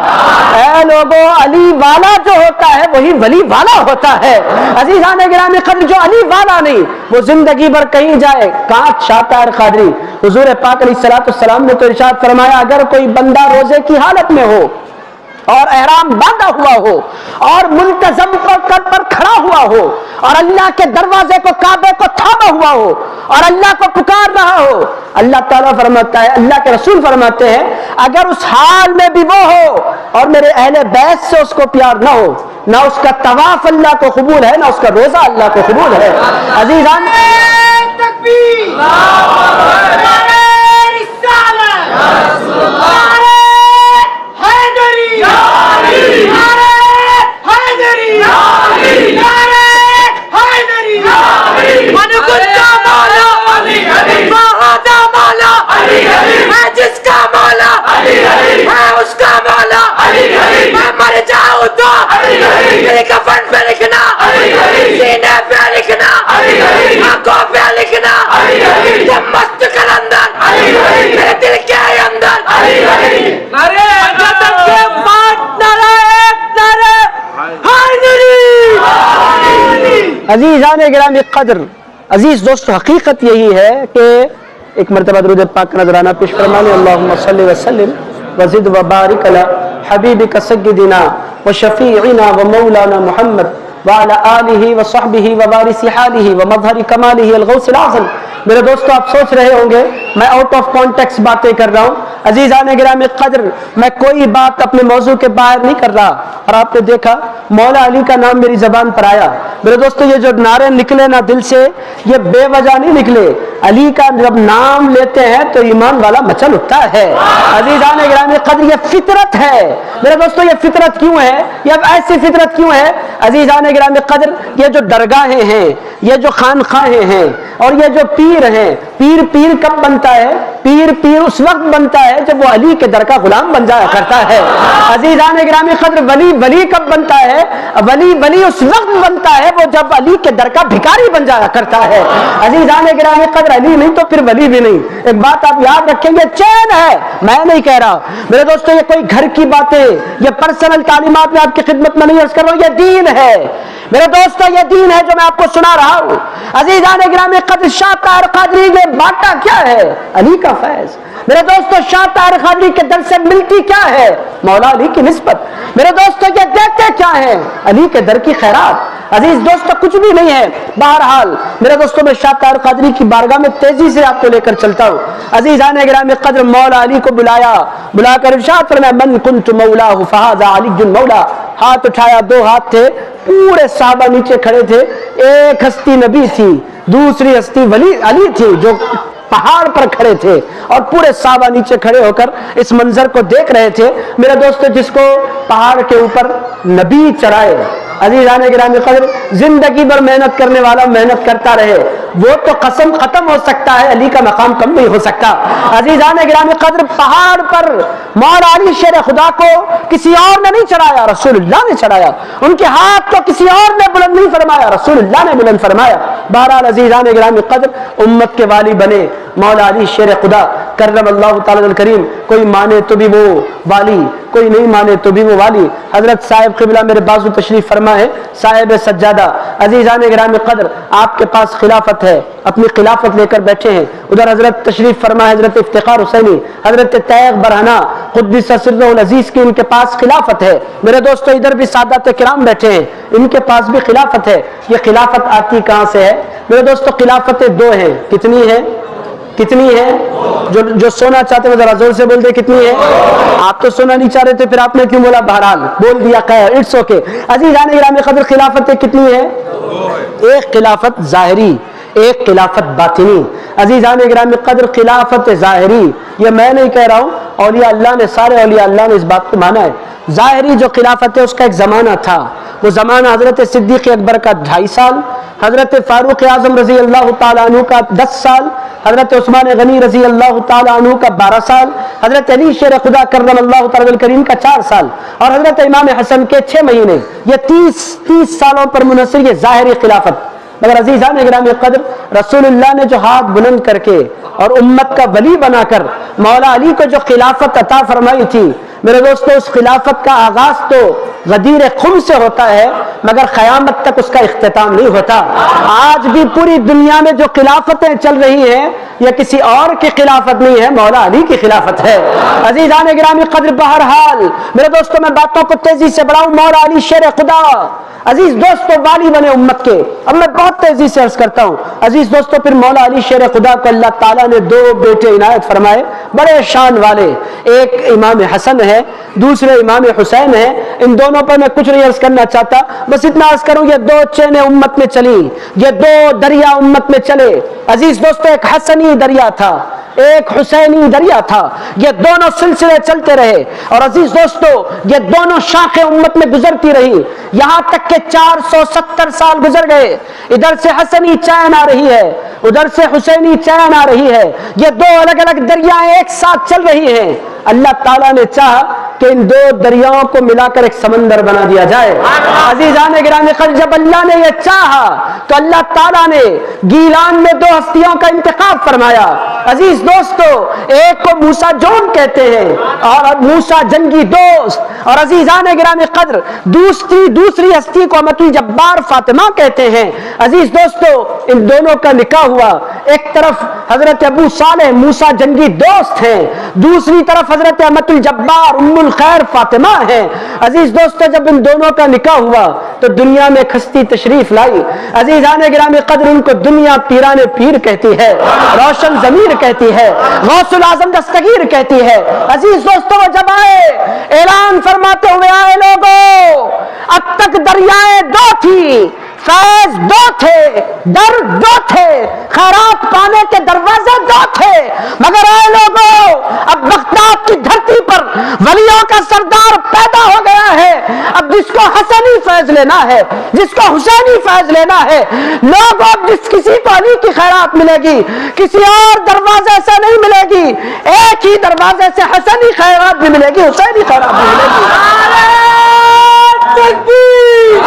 اے لوگوں علی والا جو ہوتا ہے وہی ولی والا ہوتا ہے. عزیزان گرامی قدر جو علی والا نہیں وہ زندگی بھر کہیں جائے. کہاں شاہ طاہر قادری حضور پاک علیہ السلام نے تو ارشاد فرمایا اگر کوئی بندہ روزے کی حالت میں ہو اور احرام باندھا ہوا ہو اور ملتزم پر کھڑا ہوا ہو اور اللہ کے دروازے کو کعبے کو تھاما ہوا ہو اور اللہ کو پکار رہا ہو، اللہ تعالیٰ فرماتا ہے، اللہ کے رسول فرماتے ہیں اگر اس حال میں بھی وہ ہو اور میرے اہل بیت سے اس کو پیار نہ ہو، نہ اس کا طواف اللہ کو قبول ہے نہ اس کا روزہ اللہ کو قبول ہے. عزیزان تکبیر جس کا مولا ہے اس کا مولا. میں مر جاؤں تو میرے کفن پہ لکھنا، سینے پہ لکھنا، آنکھوں پہ لکھنا، جب مست کلندر میرے دل کے اندر. نعرے غضب کے بعد نعرہ ایک نعرہ حیدری. عزیزان گرامی قدر، عزیز دوستو حقیقت یہی ہے کہ ایک مرتبہ درود پاک کا نذرانہ پیش فرمانے اللہم صلی وسلم وزد وبارک علی حبیبک سیدنا وشفیعنا ومولانا محمد وعلی آلہ وصحبہ ووارث حالہ ومظہر کمالہ الغوث العظم. میرے دوستو آپ سوچ رہے ہوں گے میں آؤٹ آف کانٹیکس باتیں کر رہا ہوں. عزیزان گرامی قدر میں کوئی بات اپنے موضوع کے باہر نہیں کر رہا، اور آپ نے دیکھا مولا علی کا نام میری زبان پر آیا. میرے دوستو یہ جو نعرے نکلے نا دل سے یہ بے وجہ نہیں نکلے. علی کا جب نام لیتے ہیں تو ایمان والا مچل اٹھتا ہے. عزیزان گرامی قدر یہ فطرت ہے. میرے دوستو یہ فطرت کیوں ہے؟ یہ ایسی فطرت کیوں ہے؟ عزیزان گرامی قدر یہ جو درگاہیں ہیں، یہ جو خانقاہیں ہیں اور یہ جو پیر ہیں، پیر کب بنتا ہے؟ پیر اس وقت بنتا ہے جب وہ علی کے در کا غلام بن جایا کرتا ہے. عزیزان گرامی قدر ولی کب بنتا ہے؟ ولی اس وقت بنتا ہے وہ جب علی کے در کا بھکاری بن جایا کرتا ہے. عزیزان گرامی قدر علی نہیں تو پھر ولی بھی نہیں. ایک بات آپ یاد رکھیں گے چین ہے، میں نہیں کہہ رہا میرے دوستو یہ کوئی گھر کی باتیں، یہ پرسنل تعلیمات میں آپ کی خدمت میں نہیں عرض کر رہا ہوں، یہ دین ہے میرے دوستو، یہ دین ہے جو میں آپ کو سنا رہا ہوں. عزیزان گرامی قدر شاہ طاہر قادری نے بانٹا کیا ہے؟ علی کا فیض. میرے دوستو شاہ طاہر قادری کے در سے ملتی کیا ہے؟ مولا علی کی نسبت. میرے دوستو یہ دیتے کیا ہیں؟ علی کے در کی خیرات. عزیز دوستو کچھ بھی نہیں ہے. بہرحال میرے دوستو میں شاہ طاہر قادری کی بارگاہ میں تیزی سے آپ کو لے کر چلتا ہوں. عزیزان گرامی قدر مولا علی کو بلا کر ارشاد فرمایا من کنت مولاہ فہذا علی مولا. ہاتھ اٹھایا, 2 ہاتھ تھے, پورے صحابہ نیچے کھڑے تھے. ایک ہستی نبی تھی, دوسری ہستی ولی علی تھی جو پہاڑ پر کھڑے تھے, اور پورے صحابہ نیچے کھڑے ہو کر اس منظر کو دیکھ رہے تھے. میرے دوستو جس کو پہاڑ کے اوپر نبی چڑھائے, عزیزان گرامی قدر زندگی بھر محنت کرنے والا محنت کرتا رہے, وہ تو قسم ختم ہو سکتا ہے, علی کا مقام کم نہیں ہو سکتا. عزیزان گرامی قدر پہاڑ پر مولا علی شیر خدا کو کسی اور نے نہیں چڑھایا, رسول اللہ نے چڑھایا. ان کے ہاتھ کو کسی اور نے بلند نہیں فرمایا, رسول اللہ نے بلند فرمایا. بہرحال عزیزان گرامی قدر امت کے والی بنے مولا علی شیر خدا کرم اللہ تعالی الکریم. کوئی مانے تو بھی وہ والی, کوئی نہیں مانے تو بھی وہ والی. حضرت صاحب قبلہ میرے بازو تشریف فرما ہے, صاحب سجادہ. عزیزان گرامی قدر آپ کے پاس خلافت ہے, اپنی خلافت لے کر بیٹھے ہیں. ادھر حضرت تشریف فرما ہے حضرت افتخار حسینی, حضرت تیغ برہنہ قدس سرہ العزیز کی ان کے پاس خلافت ہے. میرے دوستو ادھر بھی سادات کرام بیٹھے ہیں, ان کے پاس بھی خلافت ہے. یہ خلافت آتی کہاں سے ہے؟ میرے دوستو خلافتیں 2 ہیں. کتنی ہیں؟ کتنی ہے؟ جو سونا چاہتے ہیں ذرا زور سے بول دے کتنی ہے. آپ تو سونا نہیں چاہ رہے تھے, پھر آپ نے کیوں بولا؟ بہرحال بول دیا, خیر اٹس اوکے. عزیزان گرامی قدر خلافتیں کتنی ہے؟ ایک خلافت ظاہری, ایک خلافت باطنی. عزیزان گرامی قدر خلافت ظاہری یہ میں نہیں کہہ رہا ہوں, اولیاء اللہ نے, سارے اولیاء اللہ نے اس بات کو مانا ہے. ظاہری جو خلافت ہے اس کا ایک زمانہ تھا. وہ زمانہ حضرت صدیق اکبر کا 2.5 سال, حضرت فاروق اعظم رضی اللہ تعالیٰ عنہ کا 10 سال, حضرت عثمان غنی رضی اللہ تعالیٰ عنہ کا 12 سال, حضرت علی شیر خدا کرم اللہ تعالیٰ الکریم کا 4 سال, اور حضرت امام حسن کے 6 مہینے. یہ 30 سالوں پر منحصر یہ ظاہری خلافت. مگر عزیزان گرامی قدر رسول اللہ نے جو ہاتھ بلند کر کے اور امت کا ولی بنا کر مولا علی کو جو خلافت عطا فرمائی تھی, میرے دوستو اس خلافت کا آغاز تو غدیر خم سے ہوتا ہے, مگر قیامت تک اس کا اختتام نہیں ہوتا. آج بھی پوری دنیا میں جو خلافتیں چل رہی ہیں یہ کسی اور کی خلافت نہیں ہے, مولا علی کی خلافت ہے. عزیزان گرامی قدر بہرحال میرے دوستو میں باتوں کو تیزی سے بڑھاؤں. مولا علی شیر خدا عزیز دوستو والی بنے امت کے. اب میں بہت تیزی سے عرض کرتا ہوں عزیز دوستو, پھر مولا علی شیر خدا کو اللہ تعالیٰ نے 2 بیٹے عنایت فرمائے, بڑے شان والے. ایک امام حسن ہے, دوسرے امام حسین ہے. ان دونوں پر میں کچھ نہیں عرض کرنا چاہتا, بس اتنا عرض کروں یہ 2 چینیں امت میں چلی, یہ 2 دریا امت میں چلے. عزیز دوستو ایک حسنی دریا تھا, ایک حسینی دریا تھا. یہ دونوں سلسلے چلتے رہے, اور عزیز دوستو یہ دونوں شاخیں امت میں گزرتی رہی, یہاں تک کہ 470 سال گزر گئے. ادھر سے حسنی چین آ رہی ہے, ادھر سے حسینی چین آ رہی ہے. یہ 2 الگ الگ دریائیں ایک ساتھ چل رہی ہیں. اللہ تعالیٰ نے چاہا کہ ان 2 دریاؤں کو ملا کر ایک سمندر بنا دیا جائے. عزیزان گرامی قدر جب اللہ نے یہ چاہا تو اللہ تعالیٰ نے گیلان میں 2 ہستیوں کا انتخاب فرمایا. عزیز دوستو ایک کو موسیٰ جون کہتے ہیں اور موسیٰ جنگی دوست, اور عزیزان گرامی قدر دوسری ہستی کو امۃ الجبار فاطمہ کہتے ہیں. عزیز دوستو ان دونوں کا نکاح ہوا. ایک طرف حضرت ابو صالح موسیٰ جنگی دوست ہیں, دوسری طرف حضرت امۃ الجبار ام الخیر فاطمہ ہیں. عزیز دوستو جب ان دونوں کا نکاح ہوا تو دنیا میں ہستی تشریف لائی. عزیزان گرامی قدر ان کو دنیا پیران پیر کہتی ہے, روشن ضمیر کہتی ہے, غوث العظم دستگیر کہتی ہے. عزیز دوستو وہ جب آئے اعلان فرماتے ہوئے آئے لوگوں, اب تک دریائیں 2 تھی, فیض 2 تھے, در 2 تھے, خیرات پانے کے دروازے 2 تھے, مگر اے لوگوں اب بغداد کی دھرتی پر ولیوں کا سردار پیدا ہو گیا ہے. اب جس کو حسنی فیض لینا ہے, جس کو حسینی فیض لینا ہے, لوگوں اب جس کسی کو علی کی خیرات ملے گی, کسی اور دروازے سے نہیں ملے گی, ایک ہی دروازے سے حسنی خیرات بھی ملے گی, حسینی خیرات بھی ملے گی. تکبیر,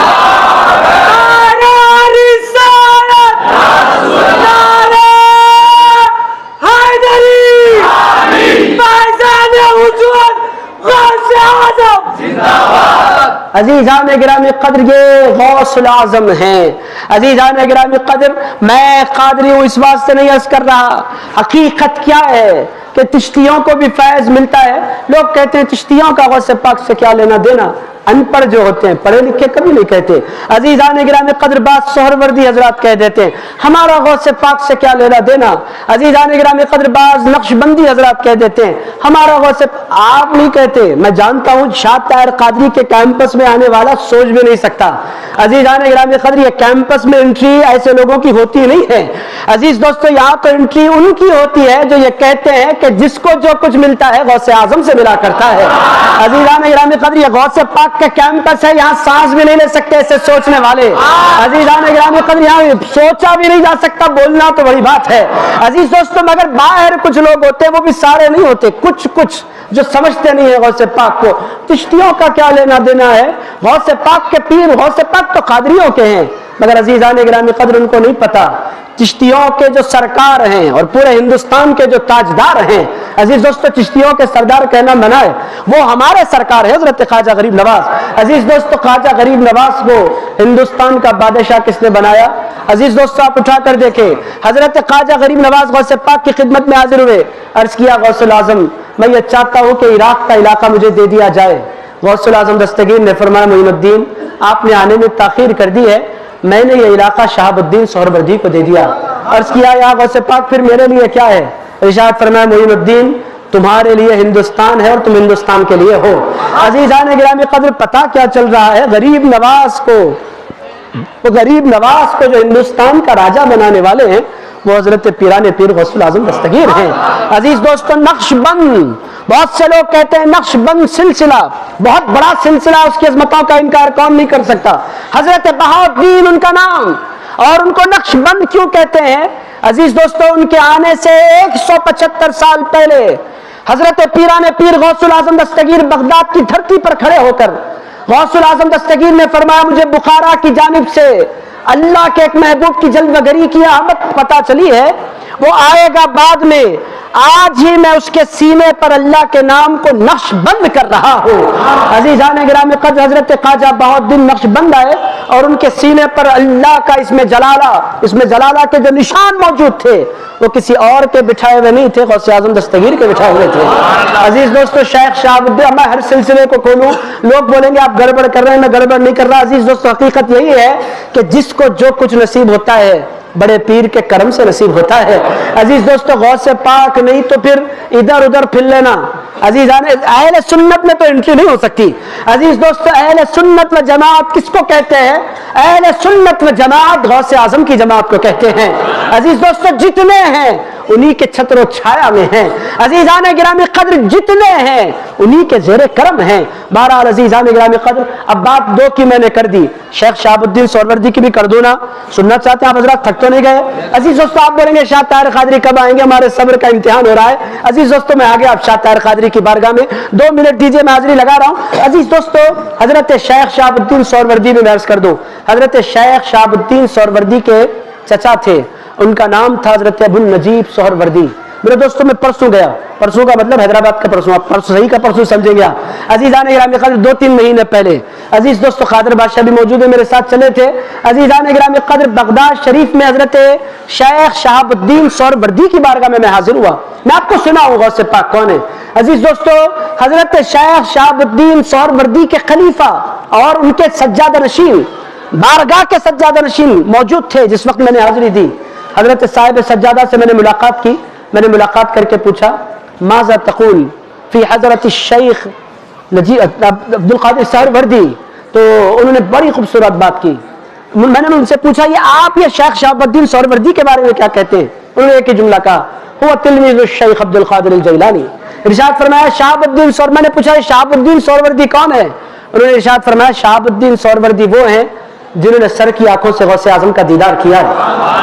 عزیزان گرامی قدر یہ غوث العظم ہیں. عزیزان گرامی قدر میں قادری ہوں اس واسطے نہیں عرض کر رہا, حقیقت کیا ہے؟ کہ چشتیوں کو بھی فیض ملتا ہے. لوگ کہتے ہیں چشتیوں کا غوث پاک سے کیا لینا دینا. ان پڑھ جو ہوتے ہیں, پڑھے لکھے کبھی نہیں کہتے. عزیزان گرامی قدر بعض سہروردی حضرات کہہ دیتے ہیں ہمارا غوث پاک سے کیا لینا دینا. عزیزان گرامی قدر بعض نقش بندی حضرات کہہ دیتے ہیں ہمارا غوث. آپ نہیں کہتے, میں جانتا ہوں شاہ طاہر قادری کے کیمپس میں آنے والا سوچ بھی نہیں سکتا. عزیزان گرامی قدر یہ کیمپس میں انٹری ایسے لوگوں کی ہوتی نہیں ہے. عزیز دوستو یہاں تو انٹری ان کی ہوتی ہے جو یہ کہتے ہیں کہ جس کو جو کچھ ملتا ہے غوث اعظم سے ملا کرتا ہے. عزیزان گرامی قدر یہ غوث پاک کا کیمپس ہے, یہاں سانس بھی نہیں لے سکتے ایسے سوچنے والے. عزیزان گرامی قدر یہاں سوچا بھی نہیں جا سکتا, بولنا تو بڑی بات ہے. عزیز دوستو مگر باہر کچھ لوگ ہوتے ہیں, وہ بھی سارے نہیں ہوتے, کچھ جو سمجھتے نہیں ہیں غوث پاک کو. چشتیوں کا کیا لینا دینا ہے, غوث پاک کے پیر غوث پاک تو قادریوں کے ہیں. مگر عزیزان گرامی قدر ان کو نہیں پتا چشتیوں کے جو سرکار ہیں اور پورے ہندوستان کے جو تاجدار ہیں. عزیز دوستو چشتیوں کے سردار کہنا منع ہے, وہ ہمارے سرکار ہے حضرت خواجہ غریب نواز. عزیز دوستو خواجہ غریب نواز کو ہندوستان کا بادشاہ کس نے بنایا؟ عزیز دوستو آپ اٹھا کر دیکھیں, حضرت خواجہ غریب نواز غوث پاک کی خدمت میں حاضر ہوئے, عرض کیا غوث الاعظم میں یہ چاہتا ہوں کہ عراق کا علاقہ مجھے دے دیا جائے. غوث الاعظم دستگیر نے فرمایا معین الدین آپ نے آنے میں تاخیر کر دی ہے, میں نے یہ علاقہ شہاب الدین سہروردی کو دے دیا. عرض کیا یا غوث پاک پھر میرے لیے کیا ہے؟ ارشاد فرمایا معین الدین تمہارے لیے ہندوستان ہے اور تم ہندوستان کے لیے ہو. عزیزان گرامی قدر پتہ کیا چل رہا ہے, غریب نواز کو جو ہندوستان کا راجہ بنانے والے ہیں وہ حضرت پیران پیر غوث الاعظم دستگیر ہیں. عزیز دوستو نقش بند, بہت سے لوگ کہتے ہیں نقش بند سلسلہ بہت بڑا سلسلہ, اس کی عظمتوں کا انکار کون نہیں کر سکتا. حضرت بہاؤالدین ان کا نام, اور ان کو نقش بند کیوں کہتے ہیں؟ عزیز دوستو ان کے آنے سے 175 سال پہلے حضرت پیران پیر غوث الاعظم دستگیر بغداد کی دھرتی پر کھڑے ہو کر غوث الاعظم دستگیر نے فرمایا مجھے بخارا کی جانب سے اللہ کے ایک محبوب کی جلوہ گری کی آمد پتہ چلی ہے, وہ آئے گا بعد میں, آج ہی میں اس کے سینے پر اللہ کے نام کو نقش بند کر رہا ہوں. عزیزان گرامی قدر حضرت خواجہ بہاؤالدین نقش بند آئے اور ان کے سینے پر اللہ کا اسم جلالہ کے جو نشان موجود تھے وہ کسی اور کے بٹھائے ہوئے نہیں تھے, غوث اعظم دستگیر کے بٹھائے ہوئے تھے. عزیز دوستو شیخ شہاب الدین, میں ہر سلسلے کو کھولوں لوگ بولیں گے آپ گڑبڑ کر رہے ہیں, میں گڑبڑ نہیں کر رہا. عزیز دوستو حقیقت یہی ہے کہ جس کو جو کچھ نصیب ہوتا ہے بڑے پیر کے کرم سے نصیب ہوتا ہے. عزیز دوستو غوث پاک نہیں تو پھر ادھر ادھر پھر لینا. عزیزان اہل سنت میں تو انٹری نہیں ہو سکتی. عزیز دوستو اہل سنت و جماعت کس کو کہتے ہیں؟ اہل سنت و جماعت غوث اعظم کی جماعت کو کہتے ہیں. عزیز دوستو جتنے ہیں انہی کے چھتر و چھایا میں ہیں. عزیزان گرامی قدر جتنے ہیں انہی کے زیر کرم ہیں. بہرحال عزیزان گرامی قدر اب بات دو کی میں نے کر دی, شیخ شہاب الدین سہروردی کی بھی کر دوں نا, سننا چاہتے ہیں آپ حضرات, تھک تو نہیں گئے؟ عزیز دوستو آپ بولیں گے شاہ طاہر قادری کب آئیں گے, ہمارے صبر کا امتحان ہو رہا ہے. عزیز دوستو میں آگے آپ شاہ طاہر قادری کی بارگاہ میں 2 منٹ دیجئے, میں حاضری لگا رہا ہوں. عزیز دوستو حضرت شیخ شہاب الدین سہروردی میں عرض کر دوں, حضرت شیخ شہاب الدین سہروردی کے چچا تھے, ان کا نام تھا حضرت ابو النجیب سہروردی. میرے دوستوں میں پرسوں گیا, پرسوں کا مطلب حیدرآباد کا پرسوں, آپ پرسوں صحیح کا پرسوں سمجھیں گے. عزیزان گرامی قدر 2-3 مہینے پہلے عزیز دوستو قادر بادشاہ بھی موجود ہے, میرے ساتھ چلے تھے. عزیزان گرامی قدر بغداد شریف میں حضرت شیخ شہاب الدین سہروردی کی بارگاہ میں حاضر ہوا. میں آپ کو سنا ہوں غوث پاک کون ہے. عزیز دوستو حضرت شیخ شہاب الدین سہروردی کے خلیفہ اور ان کے سجادہ نشین, بارگاہ کے سجادہ نشین موجود تھے جس وقت میں نے حاضری دی. حضرت صاحب سجادہ سے میں نے ملاقات کی, میں نے ملاقات کر کے پوچھا ماذا تقول فی حضرت الشیخ عبد القادر سہروردی, تو انہوں نے بڑی خوبصورت بات کی. میں نے ان سے پوچھا یہ آپ یہ شیخ شہاب الدین سہروردی کے بارے میں کیا کہتے ہیں؟ انہوں نے ایک ہی جملہ کہا هو تلمیذ الشیخ عبد القادر الجیلانی. ارشاد فرمایا شہاب الدین میں نے پوچھا شہاب الدین سہروردی کون ہے؟ انہوں نے ارشاد فرمایا شہاب الدین سہروردی وہ ہیں جنہوں نے سر کی آنکھوں سے غوث اعظم کا دیدار کیا ہے.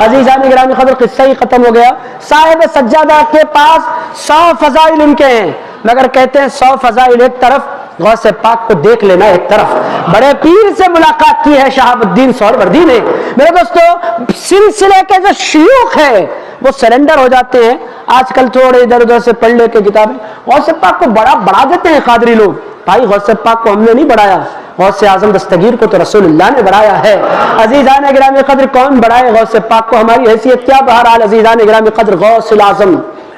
عزیزان گرامی قدر قصہ ہی ختم ہو گیا. صاحب سجادہ کے پاس 100 فضائل ان کے ہیں, مگر کہتے ہیں 100 فضائل ایک طرف, غوث پاک کو دیکھ لینا ایک طرف. بڑے پیر سے ملاقات کی ہے شہاب الدین سہروردی نے. میرے دوستو سلسلے کے جو شیوخ ہیں وہ سرنڈر ہو جاتے ہیں. آج کل تھوڑے ادھر ادھر سے پڑھ لے کے کتابیں غوث پاک کو بڑھا دیتے ہیں قادری لوگ. بھائی غوث پاک کو ہم نے نہیں بڑھایا, غوث اعظم دستگیر کو تو رسول اللہ نے بڑھایا ہے. عزیزان گرامی قدر کون بڑھائے غوث پاک کو, ہماری حیثیت کیا؟ بہرحال عزیزان گرامی قدر غوث الاعظم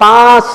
5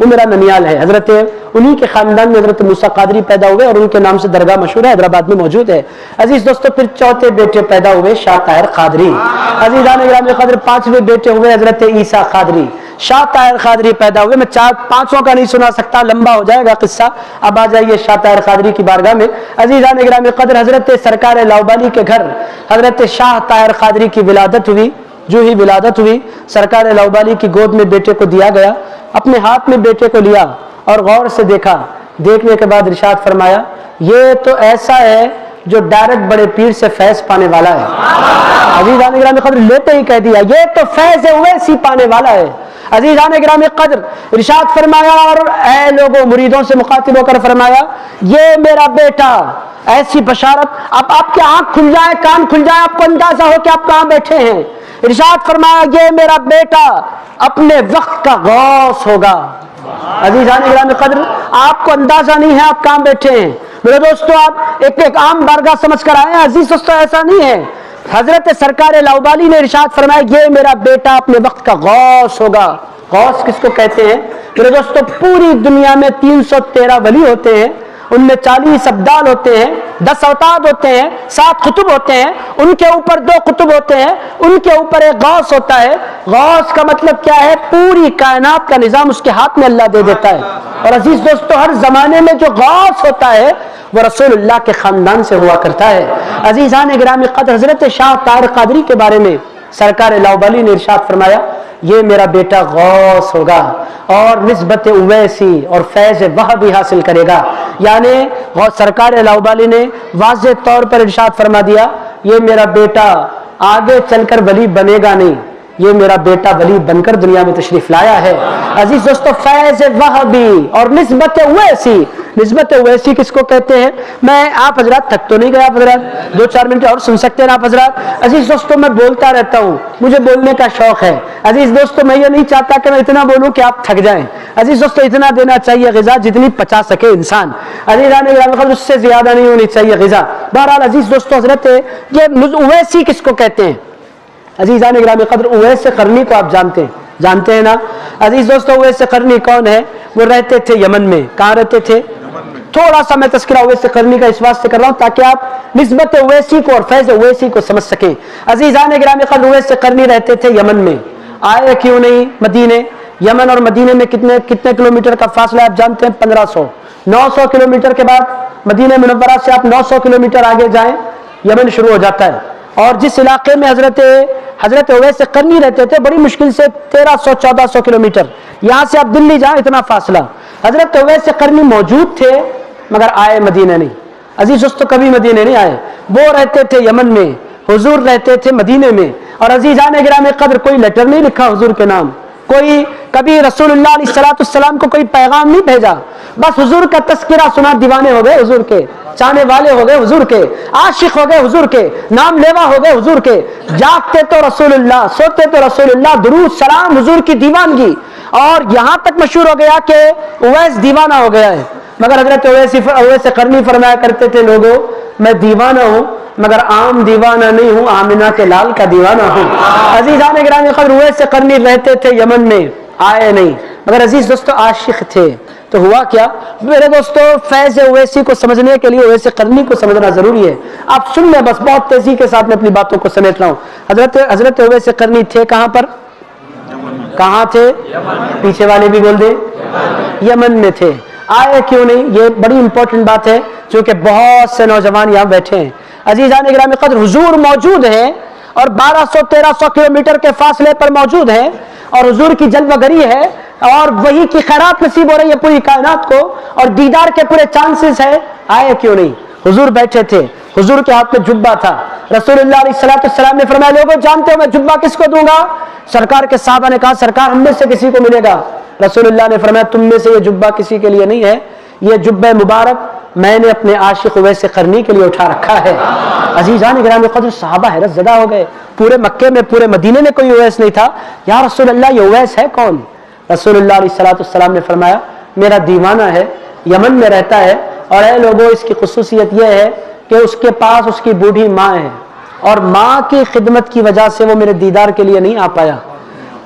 وہ میرا ننیال ہے. حضرت انہی کے خاندان میں حضرت موسیٰ قادری پیدا ہوئے اور ان کے نام سے درگاہ مشہور ہے, حیدرآباد میں موجود ہے. عزیز دوستو پھر چوتھے بیٹے پیدا ہوئے شاہ طاہر قادری. عزیزان گرامی قدر پانچویں بیٹے ہوئے حضرت عیسیٰ قادری. شاہ طاہر قادری پیدا ہوئے. میں پانچوں کا نہیں سنا سکتا, لمبا ہو جائے گا قصہ. اب آ جائیے شاہ طاہر قادری کی بارگاہ میں. عزیزان گرامی قدر حضرت سرکار لاؤبالی کے گھر حضرت شاہ طاہر قادری کی ولادت ہوئی. جو ہی ولادت ہوئی سرکار لاؤبالی کی گود میں بیٹے کو دیا گیا. اپنے ہاتھ میں بیٹے کو لیا اور غور سے دیکھا. دیکھنے کے بعد ارشاد فرمایا یہ تو ایسا ہے جو ڈائریکٹ بڑے پیر سے فیض پانے والا ہے. عزیزان گرامی قدر لیتے ہی کہہ دیا یہ تو فیض اویسی پانے والا ہے. عزیزان گرامی قدر ارشاد فرمایا اور اے لوگوں مریدوں سے مخاطب ہو کر فرمایا یہ میرا بیٹا. ایسی بشارت. اب آپ کے آنکھ کھل جائے, کان کھل جائے, آپ کو اندازہ ہو کہ آپ کہاں بیٹھے ہیں. ارشاد فرمایا یہ میرا بیٹا اپنے وقت کا غوث ہوگا. عزیزان گرامی قدر آپ کو اندازہ نہیں ہے آپ کہاں بیٹھے ہیں. میرے دوستو آپ ایک عام بارگاہ سمجھ کر آئے ہیں. عزیز دوستو ایسا نہیں ہے. حضرت سرکار لاؤبالی نے ارشاد فرمایا یہ میرا بیٹا اپنے وقت کا غوث ہوگا. غوث کس کو کہتے ہیں میرے دوستو؟ پوری دنیا میں 313 ولی ہوتے ہیں, ان میں 40 ابدال ہوتے ہیں, 10 اوتاد ہوتے ہیں, 7 قطب ہوتے ہیں, ان کے اوپر 2 قطب ہوتے ہیں, ان کے اوپر ایک غوث ہوتا ہے. غوث کا مطلب کیا ہے؟ پوری کائنات کا نظام اس کے ہاتھ میں اللہ دے دیتا ہے. اور عزیز دوستو ہر زمانے میں جو غوث ہوتا ہے وہ رسول اللہ کے خاندان سے ہوا کرتا ہے. عزیزان گرامی قدر حضرت شاہ طاہر قادری کے بارے میں سرکار لاؤبالی نے ارشاد فرمایا یہ میرا بیٹا غوث ہوگا اور نسبت اویسی اور فیض وہابی حاصل کرے گا. یعنی سرکار لاؤبالی نے واضح طور پر ارشاد فرما دیا یہ میرا بیٹا آگے چل کر ولی بنے گا نہیں, یہ میرا بیٹا ولی بن کر دنیا میں تشریف لایا ہے. عزیز دوستو فیض وہابی اور نسبت اویسی. نسبت اویسی کس کو کہتے ہیں؟ میں آپ حضرات تھک تو نہیں گیا آپ حضرات 2-4 منٹ اور سن سکتے ہیں آپ حضرات. عزیز دوستو میں بولتا رہتا ہوں, مجھے بولنے کا شوق ہے. عزیز دوستو میں یہ نہیں چاہتا کہ میں اتنا بولوں کہ آپ تھک جائیں. عزیز دوستو اتنا دینا چاہیے غذا جتنی پچا سکے انسان. عزیزان گرامی اس سے زیادہ نہیں ہونی چاہیے غذا. بہرحال عزیز دوستو حضرت یہ اویسی کس کو کہتے ہیں؟ عزیزان گرامی قدر اویس قرنی کو آپ جانتے ہیں نا. عزیز دوستو اویس قرنی کون ہے؟ وہ رہتے تھے یمن میں. کہاں رہتے تھے؟ تھوڑا سا میں تذکرہ اویس قرنی کا اس واسطے کر رہا ہوں تاکہ آپ نسبت اویسی کو اور فیض اویسی کو سمجھ سکیں. عزیزان گرامی قدر اویس قرنی رہتے تھے یمن میں. آئے کیوں نہیں مدینے؟ یمن اور مدینے میں کتنے کلومیٹر کا فاصلہ آپ جانتے ہیں؟ 1500. 900 کلومیٹر کے بعد مدینہ منورہ سے آپ 900 کلومیٹر آگے جائیں یمن شروع ہو جاتا ہے. اور جس علاقے میں حضرت اویس قرنی رہتے تھے بڑی مشکل سے 1300-1400 کلومیٹر. یہاں سے آپ دلی جائیں اتنا فاصلہ. حضرت اویس قرنی موجود تھے مگر آئے مدینہ نہیں. عزیز دوستو کبھی مدینہ نہیں آئے. وہ رہتے تھے یمن میں, حضور رہتے تھے مدینہ میں. اور عزیزان گرامی قدر کوئی لیٹر نہیں لکھا حضور کے نام, کوئی کبھی رسول اللہ علیہ السلام کو کوئی پیغام نہیں بھیجا. بس حضور کا تذکرہ سنا, دیوانے ہو گئے حضور کے, چاہنے والے ہو گئے حضور کے, عاشق ہو گئے حضور کے, نام لیوا ہو گئے حضور کے. جاگتے تو رسول اللہ, سوتے تو رسول اللہ, درود سلام حضور کی دیوانگی. اور یہاں تک مشہور ہو گیا کہ اویس دیوانہ ہو گیا ہے. مگر حضرت اویس قرنی فرمایا کرتے تھے لوگوں میں دیوانہ ہوں مگر عام دیوانہ نہیں ہوں, آمنہ کے لال کا دیوانہ ہوں. عزیزان گرامی قدر اویس قرنی رہتے تھے یمن میں, آئے نہیں مگر عزیز دوستو عاشق تھے. تو ہوا کیا میرے دوستو؟ فیض اویسی کو سمجھنے کے لیے اویس قرنی کو سمجھنا ضروری ہے. آپ سن لیں بس, بہت تیزی کے ساتھ میں اپنی باتوں کو سمیٹ رہا ہوں. حضرت اویس قرنی تھے کہاں پر؟ کہاں تھے؟ پیچھے والے بھی بول دیں, یمن میں تھے. آئے کیوں نہیں؟ یہ بڑی امپورٹنٹ بات ہے چونکہ بہت سے نوجوان یہاں بیٹھے ہیں. عزیزان گرامی قدر حضور موجود ہیں اور 1200-1300 کلومیٹر کے فاصلے پر موجود ہیں اور حضور کی جلوہ گری ہے اور وہی کی خیرات نصیب ہو رہی ہے پوری کائنات کو اور دیدار کے پورے چانسز ہے. آئے کیوں نہیں؟ حضور بیٹھے تھے, حضور کے ہاتھ میں جبہ تھا. رسول اللہ علیہ السلام نے فرمایا لوگوں جانتے ہو میں جبہ کس کو دوں گا؟ سرکار کے صحابہ نے کہا سرکار ہم میں سے کسی کو ملے گا. رسول اللہ نے فرمایا تم میں سے یہ جبہ کسی کے لیے نہیں ہے, یہ جبہ مبارک میں نے اپنے عاشق اویس قرنی کے لیے اٹھا رکھا ہے. عزیزان گرامی قدر صحابہ حیرت زدہ ہو گئے. پورے مکے میں پورے مدینے میں کوئی اویس نہیں تھا. یا رسول اللہ یہ اویس ہے کون؟ رسول اللہ علیہ السلام نے فرمایا میرا دیوانہ ہے, یمن میں رہتا ہے اور اے لوگوں اس کی خصوصیت یہ ہے کہ اس کے پاس اس کی بوڑھی ماں ہے اور ماں کی خدمت کی وجہ سے وہ میرے دیدار کے لیے نہیں آ پایا.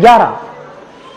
11,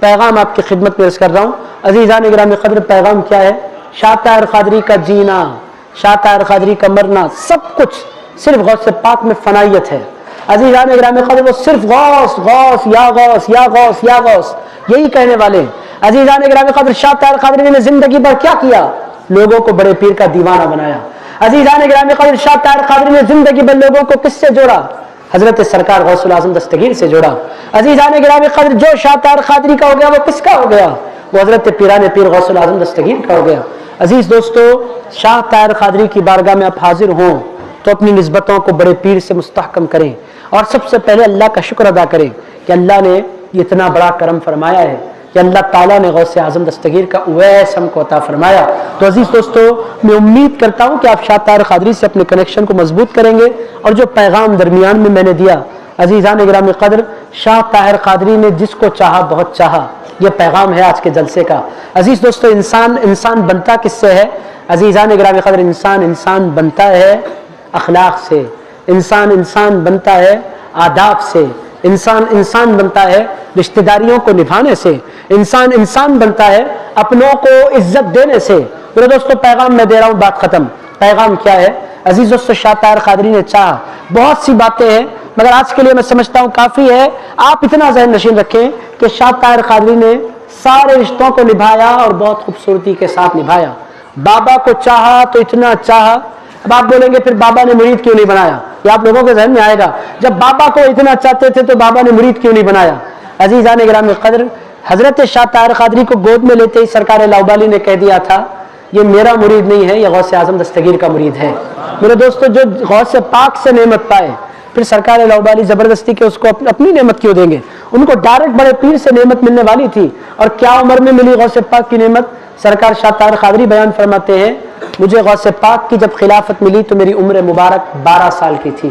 پیغام آپ کی خدمت میں عرض کر رہا ہوں. عزیزان گرامی قدر، پیغام کیا ہے؟ شاہ طاہر قادری کا جینا، شاہ طاہر قادری کا مرنا، سب کچھ صرف غوث پاک میں فنائیت ہے. عزیزان گرامی قدر، وہ صرف غوث غوث یا غوث یا غوث یا غوث یہی کہنے والے ہیں. عزیزان گرامی قدر، شاہ طاہر قادری نے زندگی بھر کیا کیا؟ لوگوں کو بڑے پیر کا دیوانہ بنایا. عزیزان گرامی قدر، شاہ طاہر قادری نے زندگی بھر لوگوں کو کس سے جوڑا؟ حضرت سرکار غوث الاعظم دستگیر سے جوڑا. عزیزان گرامی قدر، جو شاہ طاہر قادری کا ہو گیا وہ کس کا ہو گیا؟ وہ حضرت پیران پیر غوث الاعظم دستگیر کا ہو گیا. عزیز دوستو، شاہ طاہر قادری کی بارگاہ میں آپ حاضر ہوں تو اپنی نسبتوں کو بڑے پیر سے مستحکم کریں اور سب سے پہلے اللہ کا شکر ادا کریں کہ اللہ نے یہ اتنا بڑا کرم فرمایا ہے کہ اللہ تعالیٰ نے غوث اعظم دستگیر کا اویس ہم کو عطا فرمایا. تو عزیز دوستو، میں امید کرتا ہوں کہ آپ شاہ طاہر قادری سے اپنے کنیکشن کو مضبوط کریں گے. اور جو پیغام درمیان میں نے دیا، عزیزان گرامی قدر، شاہ طاہر قادری نے جس کو چاہا بہت چاہا، یہ پیغام ہے آج کے جلسے کا. عزیز دوستو، انسان بنتا کس سے ہے؟ عزیزان گرامی قدر، انسان بنتا ہے اخلاق سے، انسان بنتا ہے آداب سے، انسان بنتا ہے رشتہ داریوں کو نبھانے سے، انسان بنتا ہے اپنوں کو عزت دینے سے. میرے دوستو، پیغام میں دے رہا ہوں، بات ختم. پیغام کیا ہے؟ عزیز دوستو، شاہ طاہر قادری نے چاہا، بہت سی باتیں ہیں مگر آج کے لیے میں سمجھتا ہوں کافی ہے. آپ اتنا ذہن نشین رکھیں کہ شاہ طاہر قادری نے سارے رشتوں کو نبھایا اور بہت خوبصورتی کے ساتھ نبھایا. بابا کو چاہا تو اتنا چاہا. اب آپ بولیں گے پھر بابا نے مرید کیوں نہیں بنایا؟ یہ آپ لوگوں کے ذہن میں آئے گا، جب بابا کو اتنا چاہتے تھے تو بابا نے مرید کیوں نہیں بنایا؟ عزیزان گرامی قدر، حضرت شاہ طاہر قادری کو گود میں لیتے ہی سرکار لاؤبالی نے کہہ دیا تھا، یہ میرا مرید نہیں ہے، یہ غوث اعظم دستگیر کا مرید ہے. میرے دوستو، جو غوث پاک سے نعمت پائے پھر سرکار لاؤبالی زبردستی کے اس کو اپنی نعمت کیوں دیں گے؟ ان کو ڈائریکٹ بڑے پیر سے نعمت ملنے والی تھی. اور کیا عمر میں ملی غوث پاک کی نعمت؟ سرکار شاہ طاہر قادری بیان فرماتے ہیں، مجھے غوث پاک کی جب خلافت ملی تو میری عمر مبارک 12 سال کی تھی.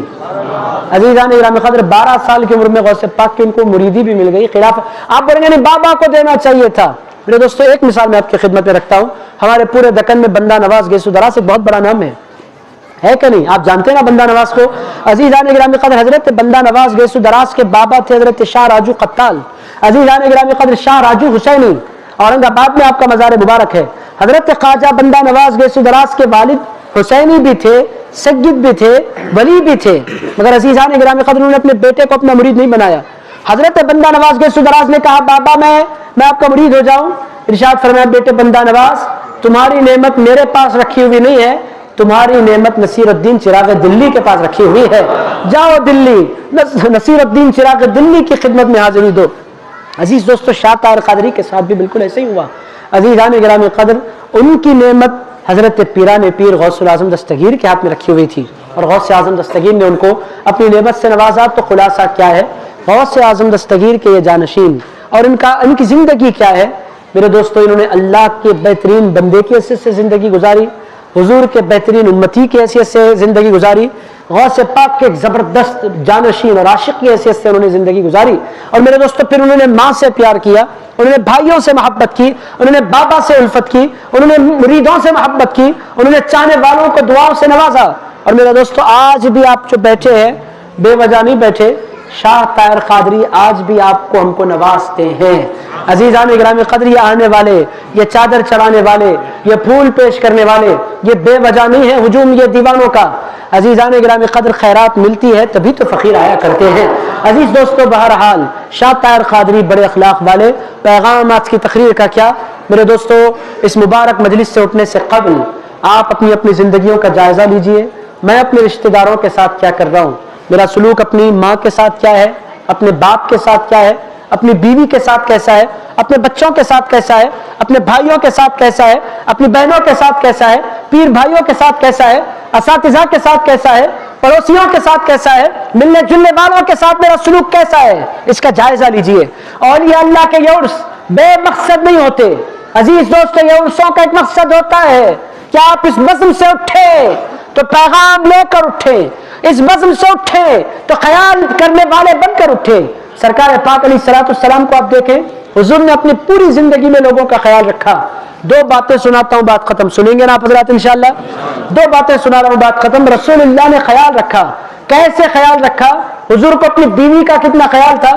عزیزان گرامی قدر، 12 سال کی عمر میں غوث پاک کی ان کو مریدی بھی مل گئی، خلافت. آپ بولیں گے نہیں، بابا کو دینا چاہیے تھا. میرے دوستو، ایک مثال میں آپ کی خدمت میں رکھتا ہوں. ہمارے پورے دکن میں بندہ نواز گیسو دراز ایک بہت بڑا نام ہے کہ نہیں؟ آپ جانتے ہیں نا بندہ نواز کو؟ عزیزان گرامی قدر، حضرت بندہ نواز گیسو دراز کے بابا تھے حضرت شاہ راجو قتال. عزیزان گرامی قدر، شاہ راجو حسینی اورنگ آباد میں آپ کا مزار مبارک ہے. حضرت خواجہ بندہ نواز گیسو دراز کے والد حسینی بھی تھے، سید بھی تھے، ولی بھی تھے، مگر عزیزان گرامی قدر انہوں نے اپنے بیٹے کو اپنا مرید نہیں بنایا. حضرت بندہ نواز گیسو دراز نے کہا، بابا میں آپ کا مرید ہو جاؤں. ارشاد فرمایا، بیٹے بندہ نواز، تمہاری نعمت میرے پاس رکھی ہوئی نہیں ہے، تمہاری نعمت نصیر الدین چراغ دلی کے پاس رکھی ہوئی ہے. جاؤ دلی، نصیر الدین چراغ دلی کی خدمت میں حاضری دو. عزیز دوستو، شاہ طاہر قادری کے ساتھ بھی بالکل ایسے ہی ہوا. عزیزان گرامی قدر، ان کی نعمت حضرت پیران پیر غوث الاعظم دستگیر کے ہاتھ میں رکھی ہوئی تھی اور غوث اعظم دستگیر نے ان کو اپنی نعمت سے نوازا. تو خلاصہ کیا ہے؟ غوث اعظم دستگیر کے یہ جانشین اور ان کی زندگی کیا ہے؟ میرے دوستو، انہوں نے اللہ کے بہترین بندے کی حیثیت سے زندگی گزاری، حضور کے بہترین امتی کی حیثیت سے زندگی گزاری، غوث پاک کے ایک زبردست جانشین اور عاشق کی حیثیت سے انہوں نے زندگی گزاری. اور میرے دوستو، پھر انہوں نے ماں سے پیار کیا، انہوں نے بھائیوں سے محبت کی، انہوں نے بابا سے الفت کی، انہوں نے مریدوں سے محبت کی، انہوں نے چاہنے والوں کو دعاؤں سے نوازا. اور میرے دوستو، آج بھی آپ جو بیٹھے ہیں بے وجہ نہیں بیٹھے. شاہ طاہر قادری آج بھی آپ کو ہم کو نوازتے ہیں. عزیزان گرامی قدر، یہ آنے والے، یہ چادر چڑھانے والے، یہ پھول پیش کرنے والے، یہ بے وجہ نہیں ہے ہجوم یہ دیوانوں کا. عزیزان گرامی قدر، خیرات ملتی ہے تبھی تو فقیر آیا کرتے ہیں. عزیز دوستو، بہرحال شاہ طاہر قادری بڑے اخلاق والے. پیغام آج کی تقریر کا کیا؟ میرے دوستو، اس مبارک مجلس سے اٹھنے سے قبل آپ اپنی زندگیوں کا جائزہ لیجئے. میں اپنے رشتہ داروں کے ساتھ کیا کر رہا ہوں؟ میرا سلوک اپنی ماں کے ساتھ کیا ہے؟ اپنے باپ کے ساتھ کیا ہے؟ اپنی بیوی کے ساتھ کیسا ہے؟ اپنے بچوں کے ساتھ کیسا ہے؟ اپنے بھائیوں کے ساتھ کیسا ہے؟ اپنی بہنوں کے ساتھ کیسا ہے؟ پیر بھائیوں کے ساتھ کیسا ہے؟ اساتذہ کے ساتھ کیسا ہے؟ پڑوسیوں کے ساتھ کیسا ہے؟ ملنے جلنے والوں کے ساتھ میرا سلوک کیسا ہے؟ اس کا جائزہ لیجئے. اور یہ اللہ کے یہ عرس بے مقصد نہیں ہوتے. عزیز دوستو، یہ عرسوں کا ایک مقصد ہوتا ہے کہ آپ اس بزم سے اٹھے تو پیغام لے کر اٹھے، اس بزم سے اٹھے تو خیال کرنے والے بن کر اٹھے. سرکار پاک علیہ الصلوۃ والسلام کو آپ دیکھیں، حضور نے اپنی پوری زندگی میں لوگوں کا خیال رکھا. 2 باتیں سناتا ہوں، بات ختم. سنیں گے نا آپ حضرات انشاءاللہ؟ 2 باتیں سنا رہا ہوں، بات ختم. رسول اللہ نے خیال رکھا. کیسے خیال رکھا؟ حضور کو اپنی بیوی کا کتنا خیال تھا؟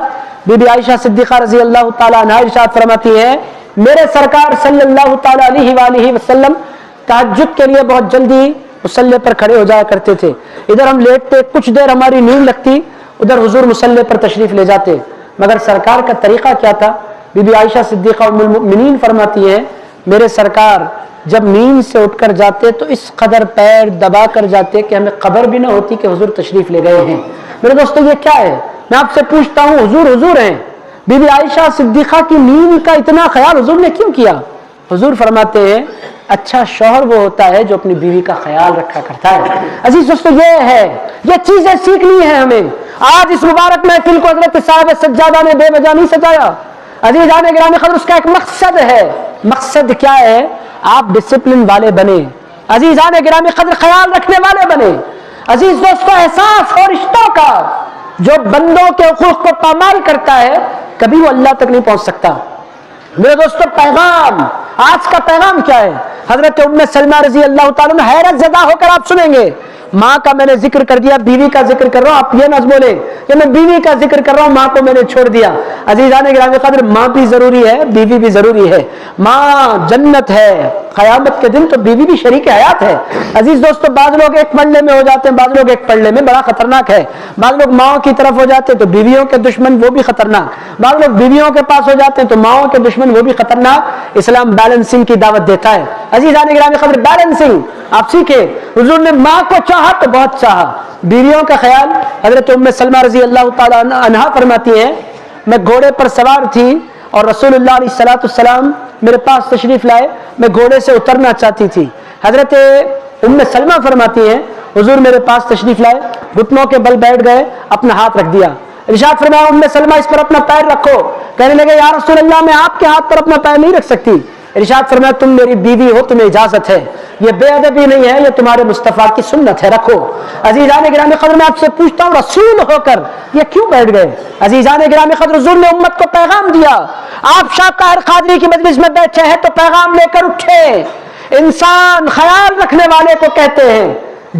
بی بی عائشہ صدیقہ رضی اللہ تعالیٰ عنہا ارشاد فرماتی ہیں میرے سرکار صلی اللہ تعالیٰ علیہ وآلہ وسلم تہجد کے لیے بہت جلدی مصلی پر کھڑے ہو جایا کرتے تھے. ادھر ہم لیٹتے کچھ دیر ہماری نیند لگتی ادھر حضور مصلی پر تشریف لے جاتے. مگر سرکار کا طریقہ کیا تھا؟ بی بی عائشہ صدیقہ ام المؤمنین فرماتی ہیں میرے سرکار جب نیند سے اٹھ کر جاتے تو اس قدر پیر دبا کر جاتے کہ ہمیں خبر بھی نہ ہوتی کہ حضور تشریف لے گئے ہیں. میرے دوستو یہ کیا ہے؟ میں آپ سے پوچھتا ہوں حضور ہیں. بی بی عائشہ صدیقہ کی نیند کا اتنا خیال حضور نے کیوں کیا؟ حضور فرماتے ہیں اچھا شوہر وہ ہوتا ہے جو اپنی بیوی کا خیال رکھا کرتا ہے. عزیز دوستو یہ چیزیں سیکھنی ہے ہمیں. آج اس مبارک محفل کو حضرت صاحب سجادہ نے بے وجہ نہیں سجایا. عزیزان گرامی قدر اس کا ایک مقصد ہے. مقصد کیا ہے؟ آپ ڈسپلن والے بنے. عزیزان گرامی قدر خیال رکھنے والے بنے. عزیز دوستو احساس اور رشتوں کا جو بندوں کے حقوق کو پامال کرتا ہے کبھی وہ اللہ تک نہیں پہنچ سکتا. میرے دوستو پیغام آج کا پیغام کیا ہے؟ حضرت ام سلمہ رضی اللہ تعالیٰ عنہ حیرت زدہ ہو کر آپ سنیں گے. ماں کا میں نے ذکر کر دیا بیوی کا ذکر کر رہا ہوں. آپ یہ نہ بولے کہ میں بیوی کا ذکر کر رہا ہوں ماں کو میں نے چھوڑ دیا. عزیزان گرامی قدر ماں بھی ضروری ہے بیوی بھی ضروری ہے. ماں جنت ہے قیامت کے دن تو بیوی بھی شریک حیات ہے. عزیز دوستو بعض لوگ ایک پلڑے میں ہو جاتے ہیں بعض لوگ ایک پلڑے میں. بڑا خطرناک ہے. بعض لوگ ماؤں کی طرف ہو جاتے ہیں تو بیویوں کے دشمن وہ بھی خطرناک. بعض لوگ بیویوں کے پاس ہو جاتے ہیں تو ماؤں کے دشمن وہ بھی خطرناک. اسلام بیلنسنگ کی دعوت دیتا ہے. عزیزان گرامی قدر بیلنسنگ آپ سیکھیں. حضور نے ماں کو چاہا تو بہت چاہا. بیویوں کا خیال حضرت ام سلمہ رضی اللہ تعالیٰ عنہا فرماتی ہیں میں گھوڑے پر سوار تھی اور رسول اللہ علیہ السلام میرے پاس تشریف لائے. میں گھوڑے سے اترنا چاہتی تھی. حضرت ام سلمہ فرماتی ہیں حضور میرے پاس تشریف لائے گھٹنوں کے بل بیٹھ گئے اپنا ہاتھ رکھ دیا. ارشاد فرمایا ام سلمہ اس پر اپنا پیر رکھو. کہنے لگے یا رسول اللہ میں آپ کے ہاتھ پر اپنا پیر نہیں رکھ سکتی. ارشاد فرمایا تم میری بیوی ہو تمہیں اجازت ہے. یہ بے ادبی نہیں ہے یہ تمہارے مصطفیٰ کی سنت ہے رکھو. عزیزان گرامی قدر میں آپ سے پوچھتا ہوں رسول ہو کر یہ کیوں بیٹھ گئے؟ عزیزان گرامی قدر حضور نے امت کو پیغام دیا. آپ شاہ طاہر قادری کی مجلس میں بیٹھے ہیں تو پیغام لے کر اٹھے. انسان خیال رکھنے والے کو کہتے ہیں.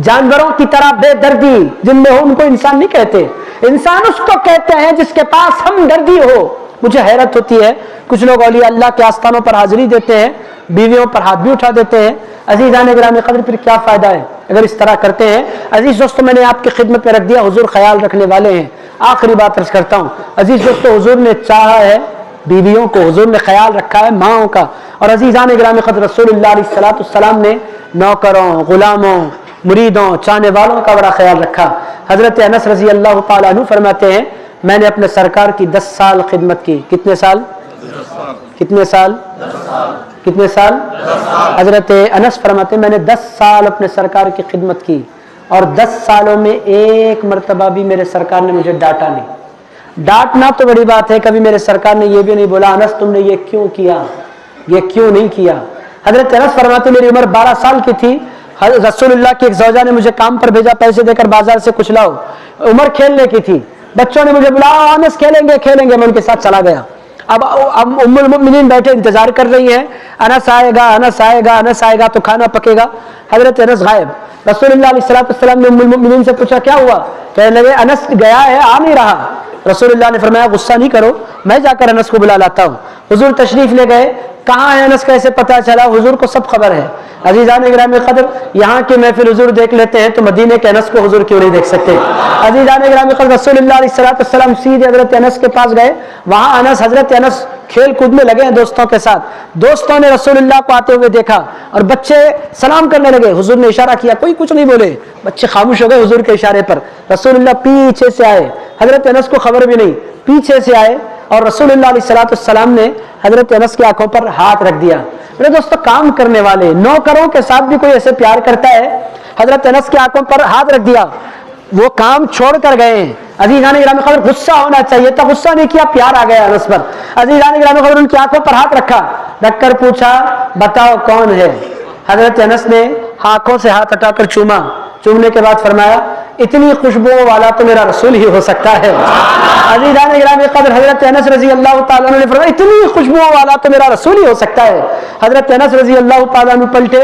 جانوروں کی طرح بے دردی جن میں ہو ان کو انسان نہیں کہتے. انسان اس کو کہتے ہیں جس کے پاس ہمدردی ہو. مجھے حیرت ہوتی ہے کچھ لوگ اولیاء اللہ کے آستانوں پر حاضری دیتے ہیں بیویوں پر ہاتھ بھی اٹھا دیتے ہیں. عزیزان گرامی قدر پھر کیا فائدہ ہے اگر اس طرح کرتے ہیں؟ عزیز دوستو میں نے آپ کی خدمت میں رکھ دیا حضور خیال رکھنے والے ہیں. آخری بات عرض کرتا ہوں عزیز دوستو حضور نے چاہا ہے بیویوں کو حضور نے خیال رکھا ہے ماؤں کا. اور عزیزان گرامی قدر رسول اللہ علیہ السلام نے نوکروں غلاموں مریدوں چاہنے والوں کا بڑا خیال رکھا. حضرت انس رضی اللہ تعالیٰ عنہ فرماتے ہیں میں نے اپنے سرکار کی 10 سال خدمت کی. کتنے سال؟ کتنے سال؟ کتنے سال؟ حضرت انس فرماتے ہیں میں نے 10 سال اپنے سرکار کی خدمت کی اور 10 سالوں میں ایک مرتبہ بھی میرے سرکار نے مجھے ڈانٹا نہیں. ڈانٹنا تو بڑی بات ہے کبھی میرے سرکار نے یہ بھی نہیں بولا انس تم نے یہ کیوں کیا یہ کیوں نہیں کیا. حضرت انس فرماتے میری عمر 12 سال کی تھی. رسول اللہ کی ایک زوجہ نے مجھے کام پر بھیجا پیسے دے کر بازار سے کچھ لاؤ. عمر کھیلنے کی تھی. بچوں نے مجھے بلایا انس کھیلیں گے میں ان کے ساتھ چلا گیا. اب ام المؤمنین بیٹھے انتظار کر رہی ہیں انس آئے گا تو کھانا پکے گا. حضرت انس غائب. رسول اللہ علیہ السلام نے ام المؤمنین سے پوچھا کیا ہوا؟ کہنے لگے انس گیا ہے آ نہیں رہا. رسول اللہ نے فرمایا غصہ نہیں کرو میں جا کر انس کو بلا لاتا ہوں. حضور تشریف لے گئے. کہاں ہے انس کیسے پتہ چلا؟ حضور کو سب خبر ہے. عزیزان گرامی قدر یہاں کی محفل حضور دیکھ لیتے ہیں تو مدینے کے انس کو حضور کیوں نہیں دیکھ سکتے؟ عزیزان گرامی قدر رسول اللہ علیہ السلام سیدھے حضرت انس کے پاس گئے. وہاں حضرت انس کھیل کود میں لگے ہیں دوستوں کے ساتھ. دوستوں نے رسول اللہ کو آتے ہوئے دیکھا اور بچے سلام کرنے لگے. حضور نے اشارہ کیا کوئی کچھ نہیں بولے. بچے خاموش ہو گئے حضور کے اشارے پر. رسول اللہ پیچھے سے آئے. حضرت انس کو خبر بھی نہیں. پیچھے سے آئے اور رسول اللہ علیہ السلام نے حضرت انس کی آنکھوں پر ہاتھ رکھ دیا. میرے دوستو کام کرنے والے نوکروں کے ساتھ بھی کوئی ایسے پیار کرتا ہے؟ حضرت انس کی آنکھوں پر ہاتھ رکھ دیا. وہ کام چھوڑ کر گئے ہیں. عزیزان گرامی قدر غصہ ہونا چاہیے تھا غصہ نہیں کیا پیار آ گیا انس پر. عزیزان گرامی قدر ان کی آنکھوں پر ہاتھ رکھا رکھ کر پوچھا بتاؤ کون ہے؟ حضرت انس نے آنکھوں سے ہاتھ ہٹا کر چوما. چومنے کے بعد فرمایا اتنی خوشبو والا تو میرا رسول ہی ہو سکتا ہے. عزیزان گرامی قدر حضرت انس رضی اللہ تعالیٰ نے فرمایا اتنی خوشبو والا تو میرا رسول ہی ہو سکتا ہے. حضرت انس رضی اللہ تعالیٰ نے پلٹے